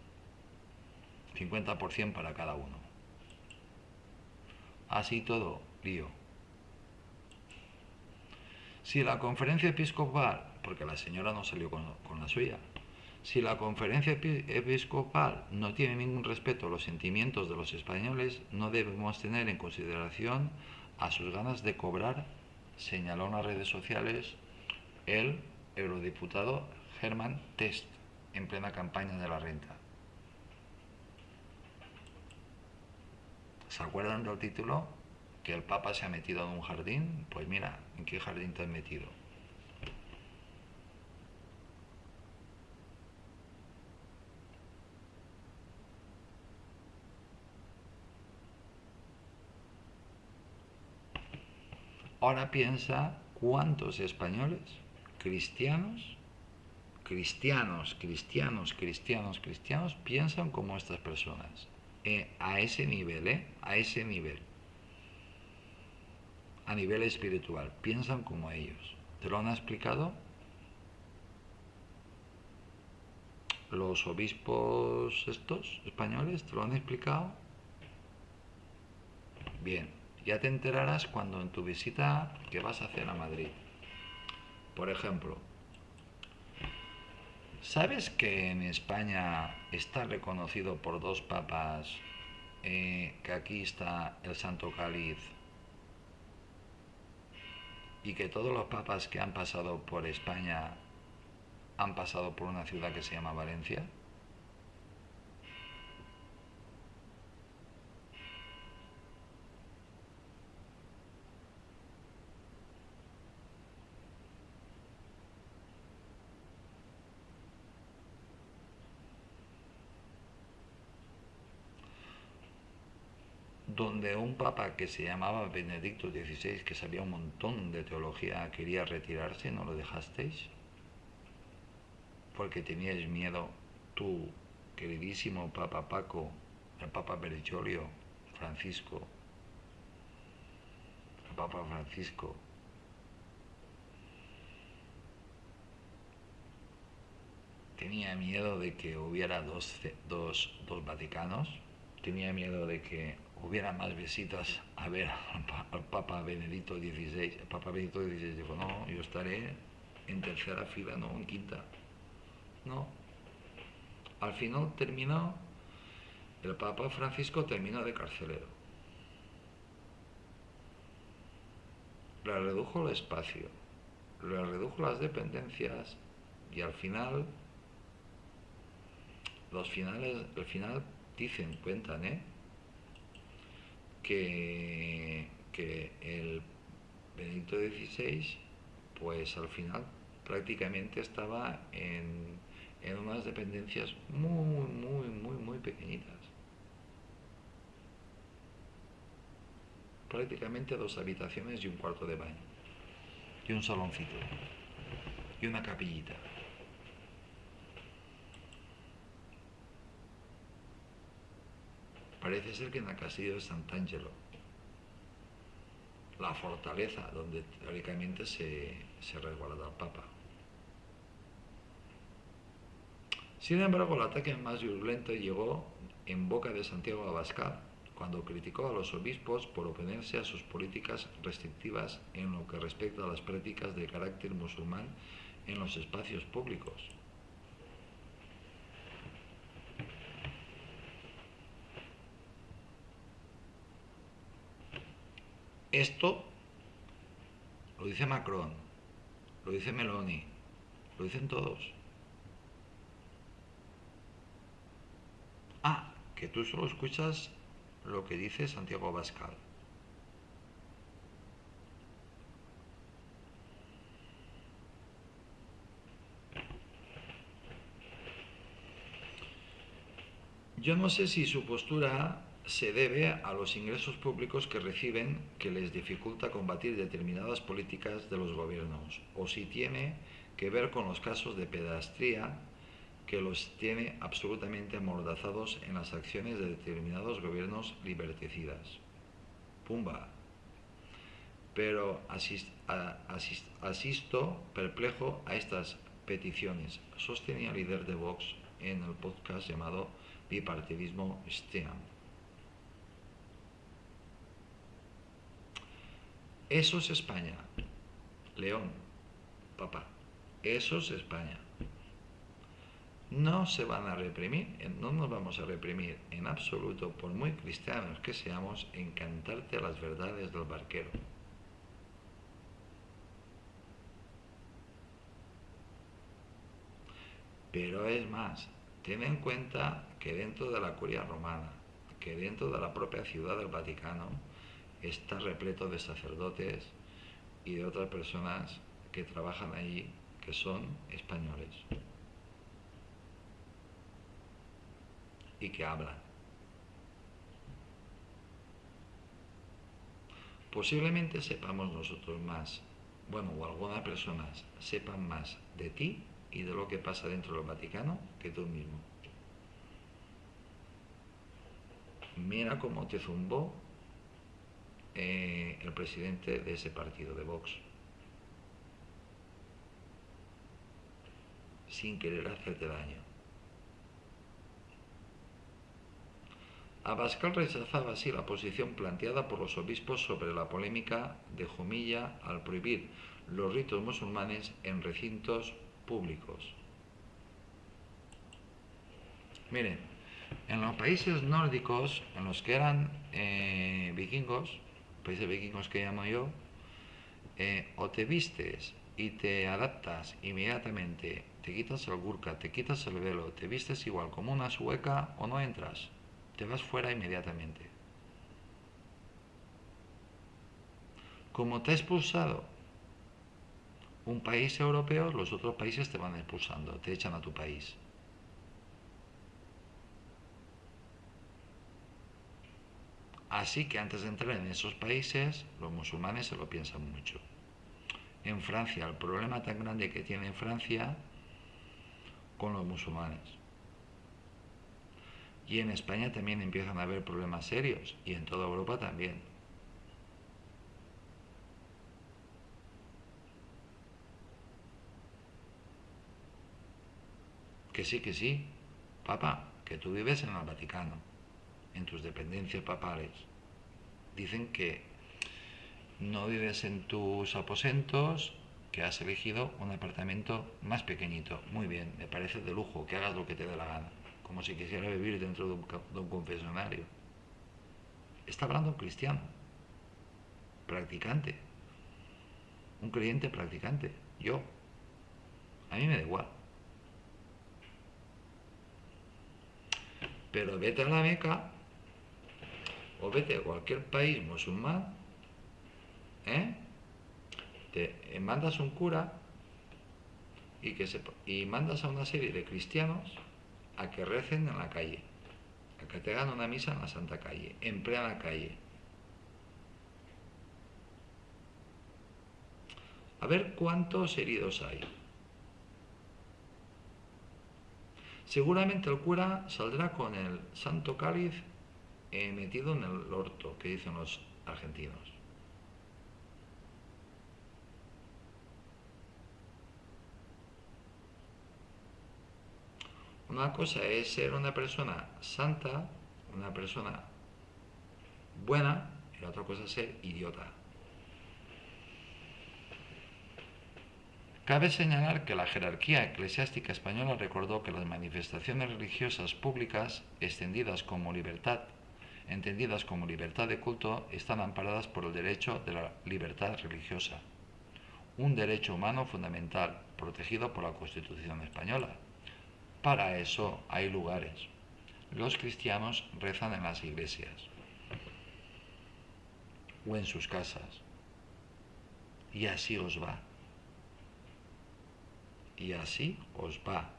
50% para cada uno. Así todo, lío. Si la conferencia episcopal, porque la señora no salió con la suya, si la conferencia episcopal no tiene ningún respeto a los sentimientos de los españoles, no debemos tener en consideración A sus ganas de cobrar señaló en las redes sociales el eurodiputado Herman Test en plena campaña de la renta. ¿Se acuerdan del título? Que el Papa se ha metido en un jardín. Pues mira, ¿en qué jardín te has metido? Ahora piensa cuántos españoles cristianos, cristianos piensan como estas personas. A ese nivel, a ese nivel, a nivel espiritual, piensan como ellos. ¿Te lo han explicado? Los obispos estos españoles, ¿te lo han explicado? Bien, ya te enterarás cuando en tu visita que vas a hacer a Madrid. Por ejemplo, ¿sabes que en España está reconocido por dos papas, que aquí está el Santo Cáliz, y que todos los papas que han pasado por España han pasado por una ciudad que se llama Valencia? Donde un papa que se llamaba Benedicto XVI, que sabía un montón de teología, quería retirarse, ¿no lo dejasteis? Porque teníais miedo, tú, queridísimo Papa Paco, el Papa Bergoglio, Francisco, el Papa Francisco, tenía miedo de que hubiera dos Vaticanos, tenía miedo de que hubiera más visitas a ver al Papa Benedicto XVI. El Papa Benedicto XVI dijo, no, yo estaré en tercera fila, no en quinta. No. Al final terminó, el Papa Francisco terminó de carcelero. Le redujo el espacio, le redujo las dependencias y al final, al final dicen, cuentan, que el Benedicto XVI, pues al final prácticamente estaba en unas dependencias muy pequeñitas. Prácticamente dos habitaciones y un cuarto de baño. Y un saloncito. Y una capillita. Parece ser que en el castillo de Sant'Angelo, la fortaleza donde teóricamente se resguarda el Papa. Sin embargo, el ataque más violento llegó en boca de Santiago Abascal, cuando criticó a los obispos por oponerse a sus políticas restrictivas en lo que respecta a las prácticas de carácter musulmán en los espacios públicos. Esto lo dice Macron, lo dice Meloni, lo dicen todos. Ah, que tú solo escuchas lo que dice Santiago Abascal. Yo no sé si su postura se debe a los ingresos públicos que reciben, que les dificulta combatir determinadas políticas de los gobiernos, o si tiene que ver con los casos de pedastría que los tiene absolutamente amordazados en las acciones de determinados gobiernos liberticidas. Pumba. Pero asisto perplejo a estas peticiones, sostenía el líder de Vox en el podcast llamado Bipartidismo STEAM. Eso es España. León, papá. Eso es España. No se van a reprimir, no nos vamos a reprimir en absoluto, por muy cristianos que seamos, en cantarte las verdades del barquero. Pero es más, ten en cuenta que dentro de la Curia Romana, que dentro de la propia ciudad del Vaticano, está repleto de sacerdotes y de otras personas que trabajan allí que son españoles y que hablan. Posiblemente sepamos nosotros más, bueno, o algunas personas sepan más de ti y de lo que pasa dentro del Vaticano que tú mismo. Mira cómo te zumbó el presidente de ese partido, de Vox, sin querer hacerte daño. Abascal rechazaba así la posición planteada por los obispos sobre la polémica de Jumilla al prohibir los ritos musulmanes en recintos públicos. Miren, en los países nórdicos, en los que eran vikingos, países vikingos que llamo yo, o te vistes y te adaptas inmediatamente, te quitas el burka, te quitas el velo, te vistes igual como una sueca o no entras, te vas fuera inmediatamente. Como te ha expulsado un país europeo, los otros países te van expulsando, te echan a tu país. Así que antes de entrar en esos países, los musulmanes se lo piensan mucho. En Francia, el problema tan grande que tiene Francia con los musulmanes. Y en España también empiezan a haber problemas serios, y en toda Europa también. Que sí, Papa, que tú vives en el Vaticano, en tus dependencias papales. Dicen que no vives en tus aposentos, que has elegido un apartamento más pequeñito. Muy bien, me parece de lujo, que hagas lo que te dé la gana, como si quisiera vivir dentro de un confesionario. Está hablando un cristiano, practicante, un creyente practicante, yo. A mí me da igual. Pero vete a la Meca o vete a cualquier país musulmán, ¿eh? Te mandas un cura y mandas a una serie de cristianos a que recen en la calle, a que te hagan una misa en la Santa Calle, en plena calle. A ver cuántos heridos hay. Seguramente el cura saldrá con el santo cáliz metido en el orto, que dicen los argentinos. Una cosa es ser una persona santa, una persona buena, y la otra cosa es ser idiota. Cabe señalar que la jerarquía eclesiástica española recordó que las manifestaciones religiosas públicas entendidas como libertad de culto, están amparadas por el derecho de la libertad religiosa, un derecho humano fundamental protegido por la Constitución española. Para eso hay lugares. Los cristianos rezan en las iglesias o en sus casas. Y así os va. Y así os va.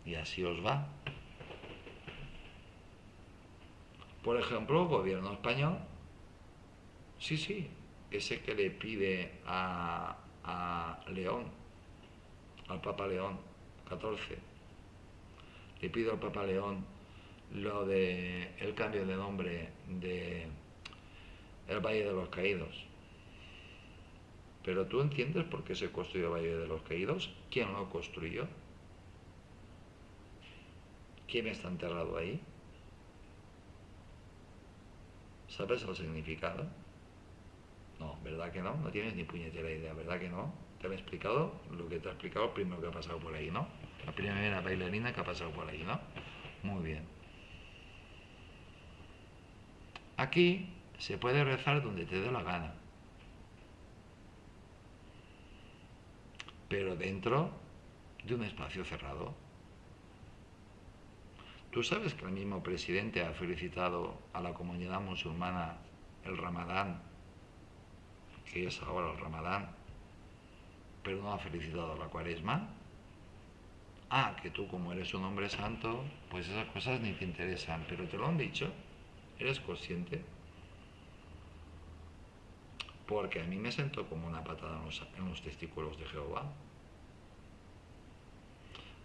Y así os va. Por ejemplo, el gobierno español, sí, ese que le pide a León, al Papa León XIV, le pide al Papa León lo de el cambio de nombre de el Valle de los Caídos. Pero tú entiendes por qué se construyó el Valle de los Caídos, quién lo construyó, quién está enterrado ahí. ¿Sabes el significado? No, ¿verdad que no? No tienes ni puñetera idea, ¿verdad que no? ¿Te han explicado lo que te ha explicado el primero que ha pasado por ahí, no? La primera bailarina que ha pasado por ahí, ¿no? Muy bien. Aquí se puede rezar donde te dé la gana, pero dentro de un espacio cerrado. ¿Tú sabes que el mismo presidente ha felicitado a la comunidad musulmana el Ramadán, que es ahora el Ramadán, pero no ha felicitado a la Cuaresma? Ah, que tú como eres un hombre santo, pues esas cosas ni te interesan, pero te lo han dicho. ¿Eres consciente? Porque a mí me sentó como una patada en los testículos de Jehová.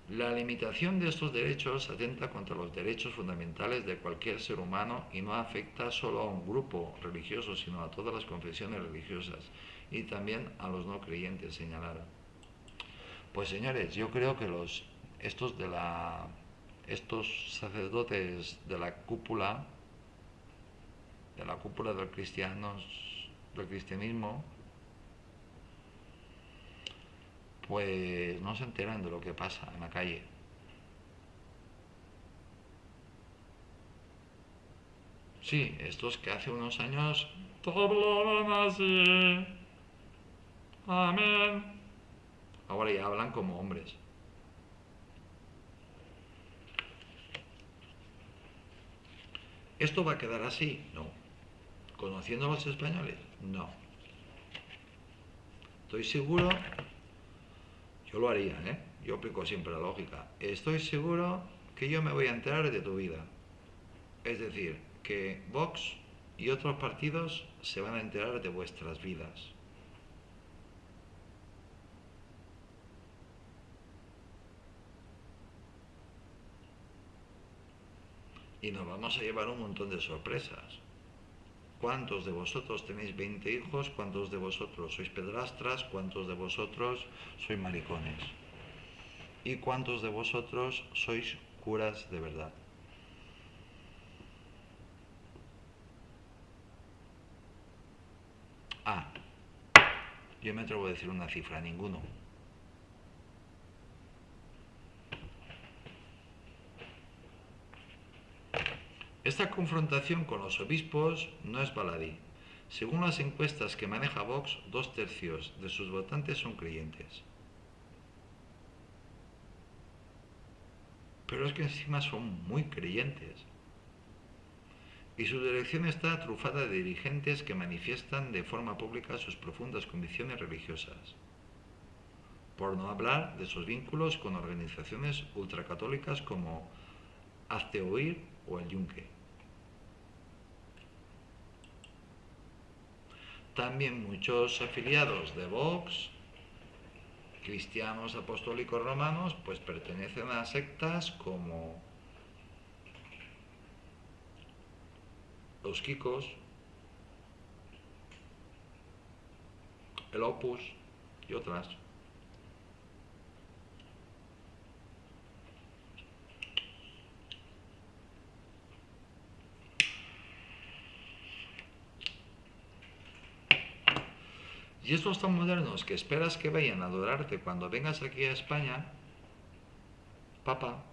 La limitación de estos derechos atenta contra los derechos fundamentales de cualquier ser humano y no afecta solo a un grupo religioso, sino a todas las confesiones religiosas y también a los no creyentes, señalaron. Pues señores, yo creo que estos estos sacerdotes de la cúpula del cristianismo, pues no se enteran de lo que pasa en la calle. Sí, estos que hace unos años hablaban así. Amén. Ahora ya hablan como hombres. ¿Esto va a quedar así? No. ¿Conociendo a los españoles? No. Estoy seguro, yo lo haría, ¿eh? Yo aplico siempre la lógica. Estoy seguro que yo me voy a enterar de tu vida. Es decir, que Vox y otros partidos se van a enterar de vuestras vidas. Y nos vamos a llevar un montón de sorpresas. ¿Cuántos de vosotros tenéis 20 hijos? ¿Cuántos de vosotros sois pedrastras? ¿Cuántos de vosotros sois maricones? ¿Y cuántos de vosotros sois curas de verdad? Ah, yo me atrevo a decir una cifra, ninguno. Esta confrontación con los obispos no es baladí. Según las encuestas que maneja Vox, 2/3 de sus votantes son creyentes. Pero es que encima son muy creyentes. Y su dirección está trufada de dirigentes que manifiestan de forma pública sus profundas convicciones religiosas. Por no hablar de sus vínculos con organizaciones ultracatólicas como Hazte Oír o el Yunque. También muchos afiliados de Vox, cristianos apostólicos romanos, pues pertenecen a sectas como los Kikos, el Opus y otras. Y estos tan modernos que esperas que vayan a adorarte cuando vengas aquí a España, papa,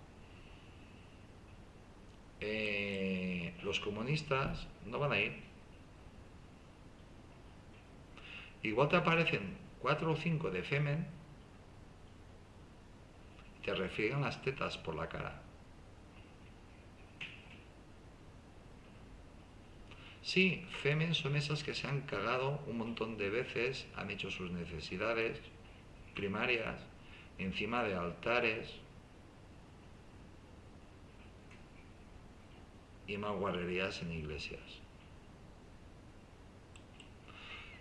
los comunistas no van a ir. Igual te aparecen 4 o 5 de Femen y te refriegan las tetas por la cara. Sí, Femen son esas que se han cagado un montón de veces, han hecho sus necesidades primarias encima de altares y más guarrerías en iglesias.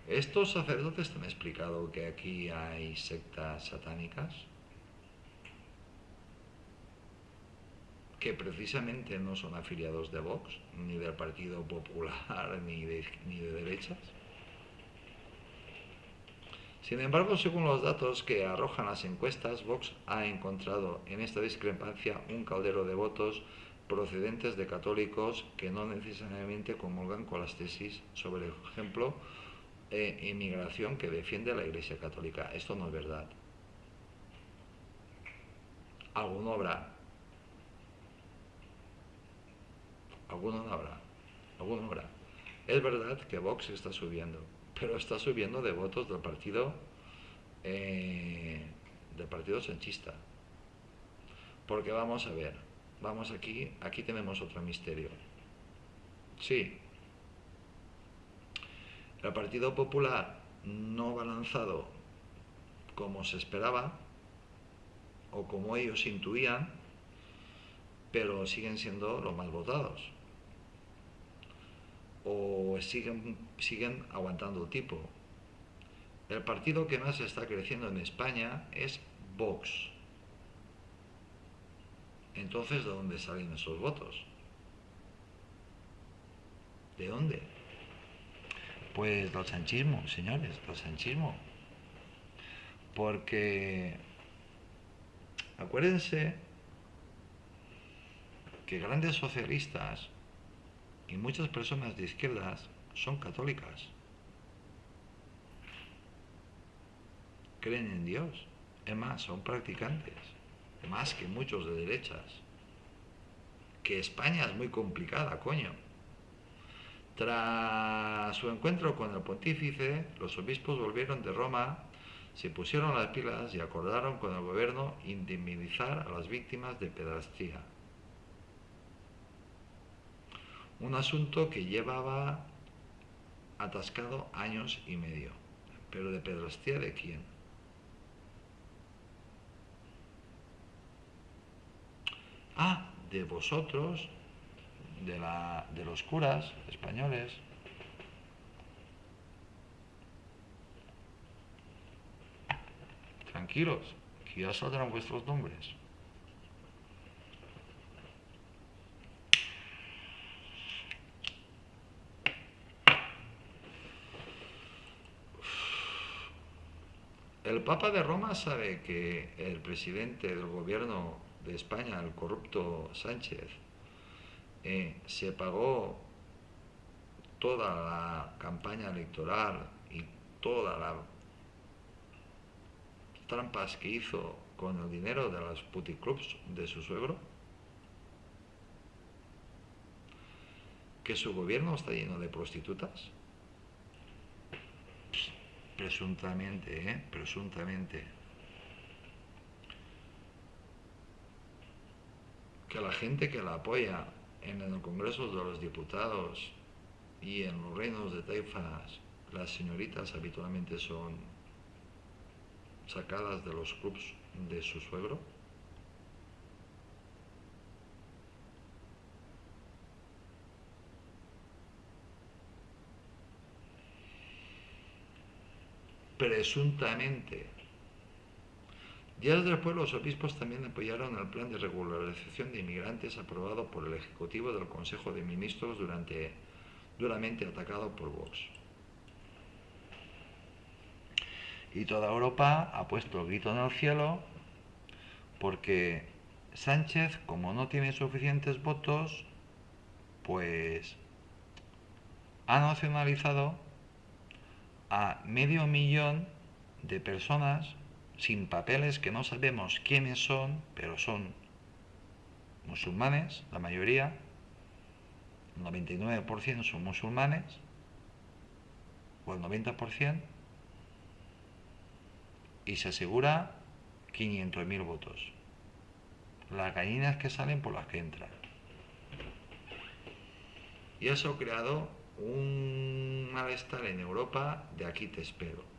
¿Estos sacerdotes te han explicado que aquí hay sectas satánicas? Que precisamente no son afiliados de Vox, ni del Partido Popular, ni de derechas. Sin embargo, según los datos que arrojan las encuestas, Vox ha encontrado en esta discrepancia un caldero de votos procedentes de católicos que no necesariamente comulgan con las tesis sobre el ejemplo inmigración que defiende la Iglesia Católica. Esto no es verdad. Alguno habrá, alguno no habrá, alguno habrá. Es verdad que Vox está subiendo, pero está subiendo de votos eh, del partido sanchista. Porque vamos a ver, vamos aquí tenemos otro misterio. Sí, el Partido Popular no va lanzado como se esperaba o como ellos intuían, pero siguen siendo los más votados o siguen aguantando el tipo. El partido que más está creciendo en España es Vox. Entonces, ¿de dónde salen esos votos? ¿De dónde? Pues del sanchismo, señores, del sanchismo. Porque acuérdense que grandes socialistas y muchas personas de izquierdas son católicas. Creen en Dios. Es más, son practicantes. Más que muchos de derechas. Que España es muy complicada, coño. Tras su encuentro con el pontífice, los obispos volvieron de Roma, se pusieron las pilas y acordaron con el gobierno indemnizar a las víctimas de pederastía. Un asunto que llevaba atascado años y medio. ¿Pero de pederastía de quién? Ah, de vosotros, de los curas españoles. Tranquilos, que ya saldrán vuestros nombres. El Papa de Roma sabe que el presidente del gobierno de España, el corrupto Sánchez, se pagó toda la campaña electoral y todas las trampas que hizo con el dinero de los puticlubs de su suegro, que su gobierno está lleno de prostitutas. Presuntamente, presuntamente. Que la gente que la apoya en el Congreso de los Diputados y en los reinos de taifas, las señoritas habitualmente son sacadas de los clubs de su suegro. Presuntamente. Días después, los obispos también apoyaron el plan de regularización de inmigrantes aprobado por el Ejecutivo del Consejo de Ministros duramente atacado por Vox. Y toda Europa ha puesto el grito en el cielo porque Sánchez, como no tiene suficientes votos, pues ha nacionalizado a 500.000 de personas sin papeles que no sabemos quiénes son, pero son musulmanes, la mayoría, el 99% son musulmanes, o el 90%, y se asegura 500.000 votos. Las gallinas que salen por las que entran. Y eso ha creado un malestar en Europa de aquí te espero.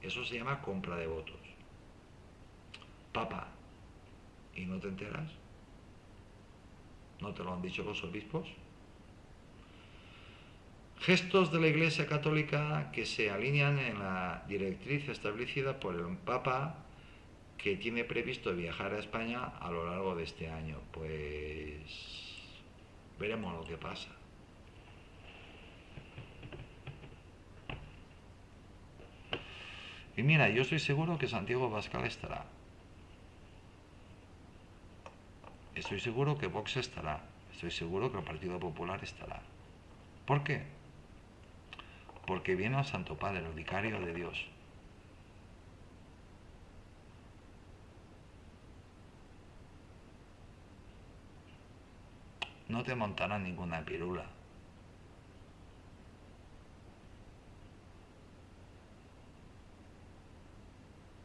Eso se llama compra de votos. Papa, ¿y no te enteras? ¿No te lo han dicho los obispos? Gestos de la Iglesia Católica que se alinean en la directriz establecida por el Papa, que tiene previsto viajar a España a lo largo de este año. Pues veremos lo que pasa. Y mira, yo estoy seguro que Santiago Abascal estará. Estoy seguro que Vox estará. Estoy seguro que el Partido Popular estará. ¿Por qué? porque viene al Santo Padre, el vicario de Dios. No te montarán ninguna pirula.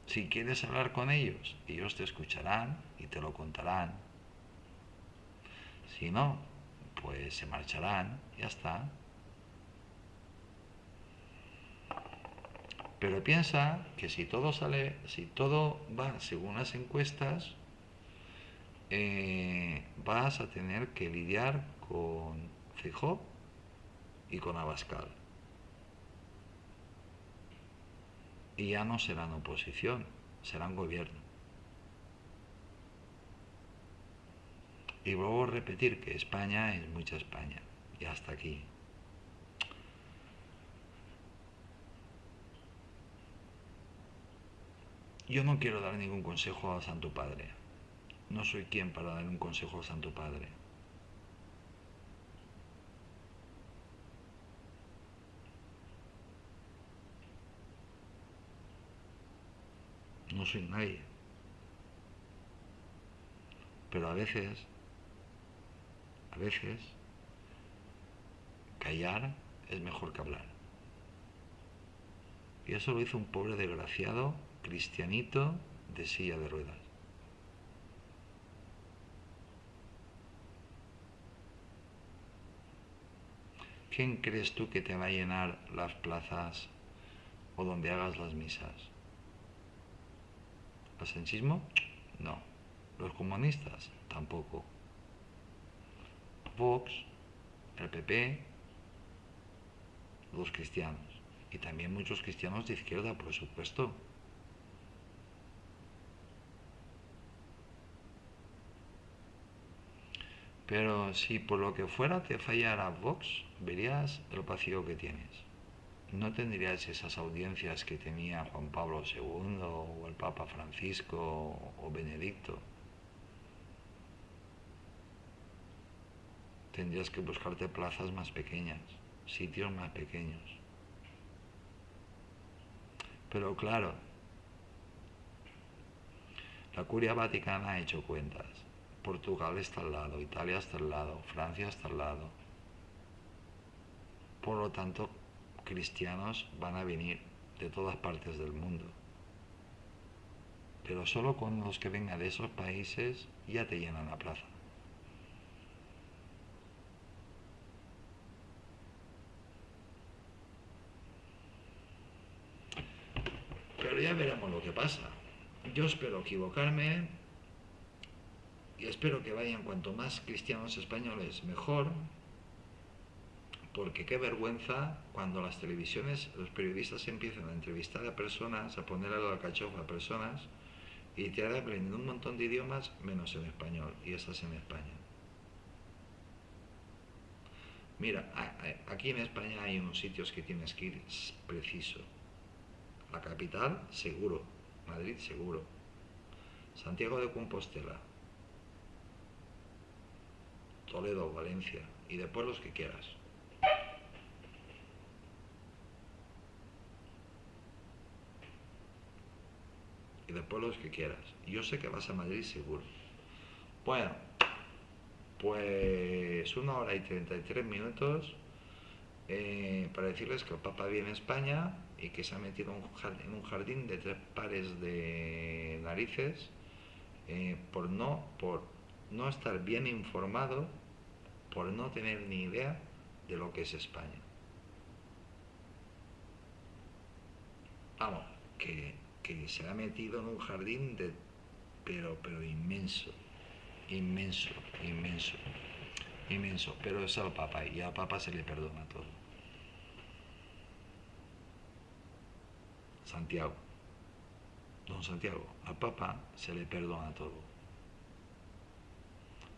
Si quieres hablar con ellos te escucharán y te lo contarán. Si no, pues se marcharán, ya está. Pero piensa que si todo va según las encuestas, vas a tener que lidiar con Feijóo y con Abascal. Y ya no serán oposición, serán gobierno. Y vuelvo a repetir que España es mucha España. Y hasta aquí. Yo no quiero dar ningún consejo al Santo Padre. No soy quien para dar un consejo al Santo Padre. No soy nadie. Pero a veces, callar es mejor que hablar. Y eso lo hizo un pobre desgraciado, cristianito, de silla de ruedas. ¿Quién crees tú que te va a llenar las plazas o donde hagas las misas? ¿El sanchismo? No. ¿Los comunistas? Tampoco. Vox, el PP, los cristianos. Y también muchos cristianos de izquierda, por supuesto. Pero si por lo que fuera te fallara Vox, verías el vacío que tienes. No tendrías esas audiencias que tenía Juan Pablo II o el Papa Francisco o Benedicto. Tendrías que buscarte plazas más pequeñas, sitios más pequeños. Pero claro, la Curia Vaticana ha hecho cuentas. Portugal está al lado, Italia está al lado, Francia está al lado. Por lo tanto, cristianos van a venir de todas partes del mundo. Pero solo con los que vengan de esos países ya te llenan la plaza. Pero ya veremos lo que pasa. Yo espero equivocarme y espero que vayan cuanto más cristianos españoles mejor, porque qué vergüenza cuando las televisiones, los periodistas empiezan a entrevistar a personas, a ponerle la alcachofa a personas y te aprenden un montón de idiomas menos en español, y estás en España. Mira, aquí en España hay unos sitios que tienes que ir preciso. La capital, seguro. Madrid, seguro. Santiago de Compostela. Toledo, Valencia. Y después los que quieras. Y después los que quieras. Yo sé que vas a Madrid seguro. Bueno, pues 1 hora y 33 minutos para decirles que el Papa viene a España y que se ha metido en un jardín de 3 pares de narices por no estar bien informado, por no tener ni idea de lo que es España. Vamos, que se ha metido en un jardín pero inmenso, inmenso, inmenso, inmenso. Pero es al Papa y al Papa se le perdona todo. Santiago, don Santiago, al Papa se le perdona todo.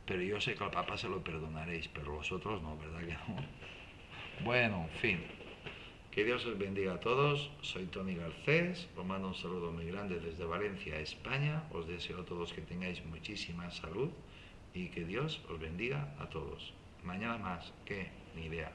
Pero yo sé que al Papa se lo perdonaréis, pero vosotros no, ¿verdad que no? Bueno, en fin. Que Dios os bendiga a todos. Soy Tony Garcés. Os mando un saludo muy grande desde Valencia, España. Os deseo a todos que tengáis muchísima salud y que Dios os bendiga a todos. Mañana más, ¿qué? Ni idea.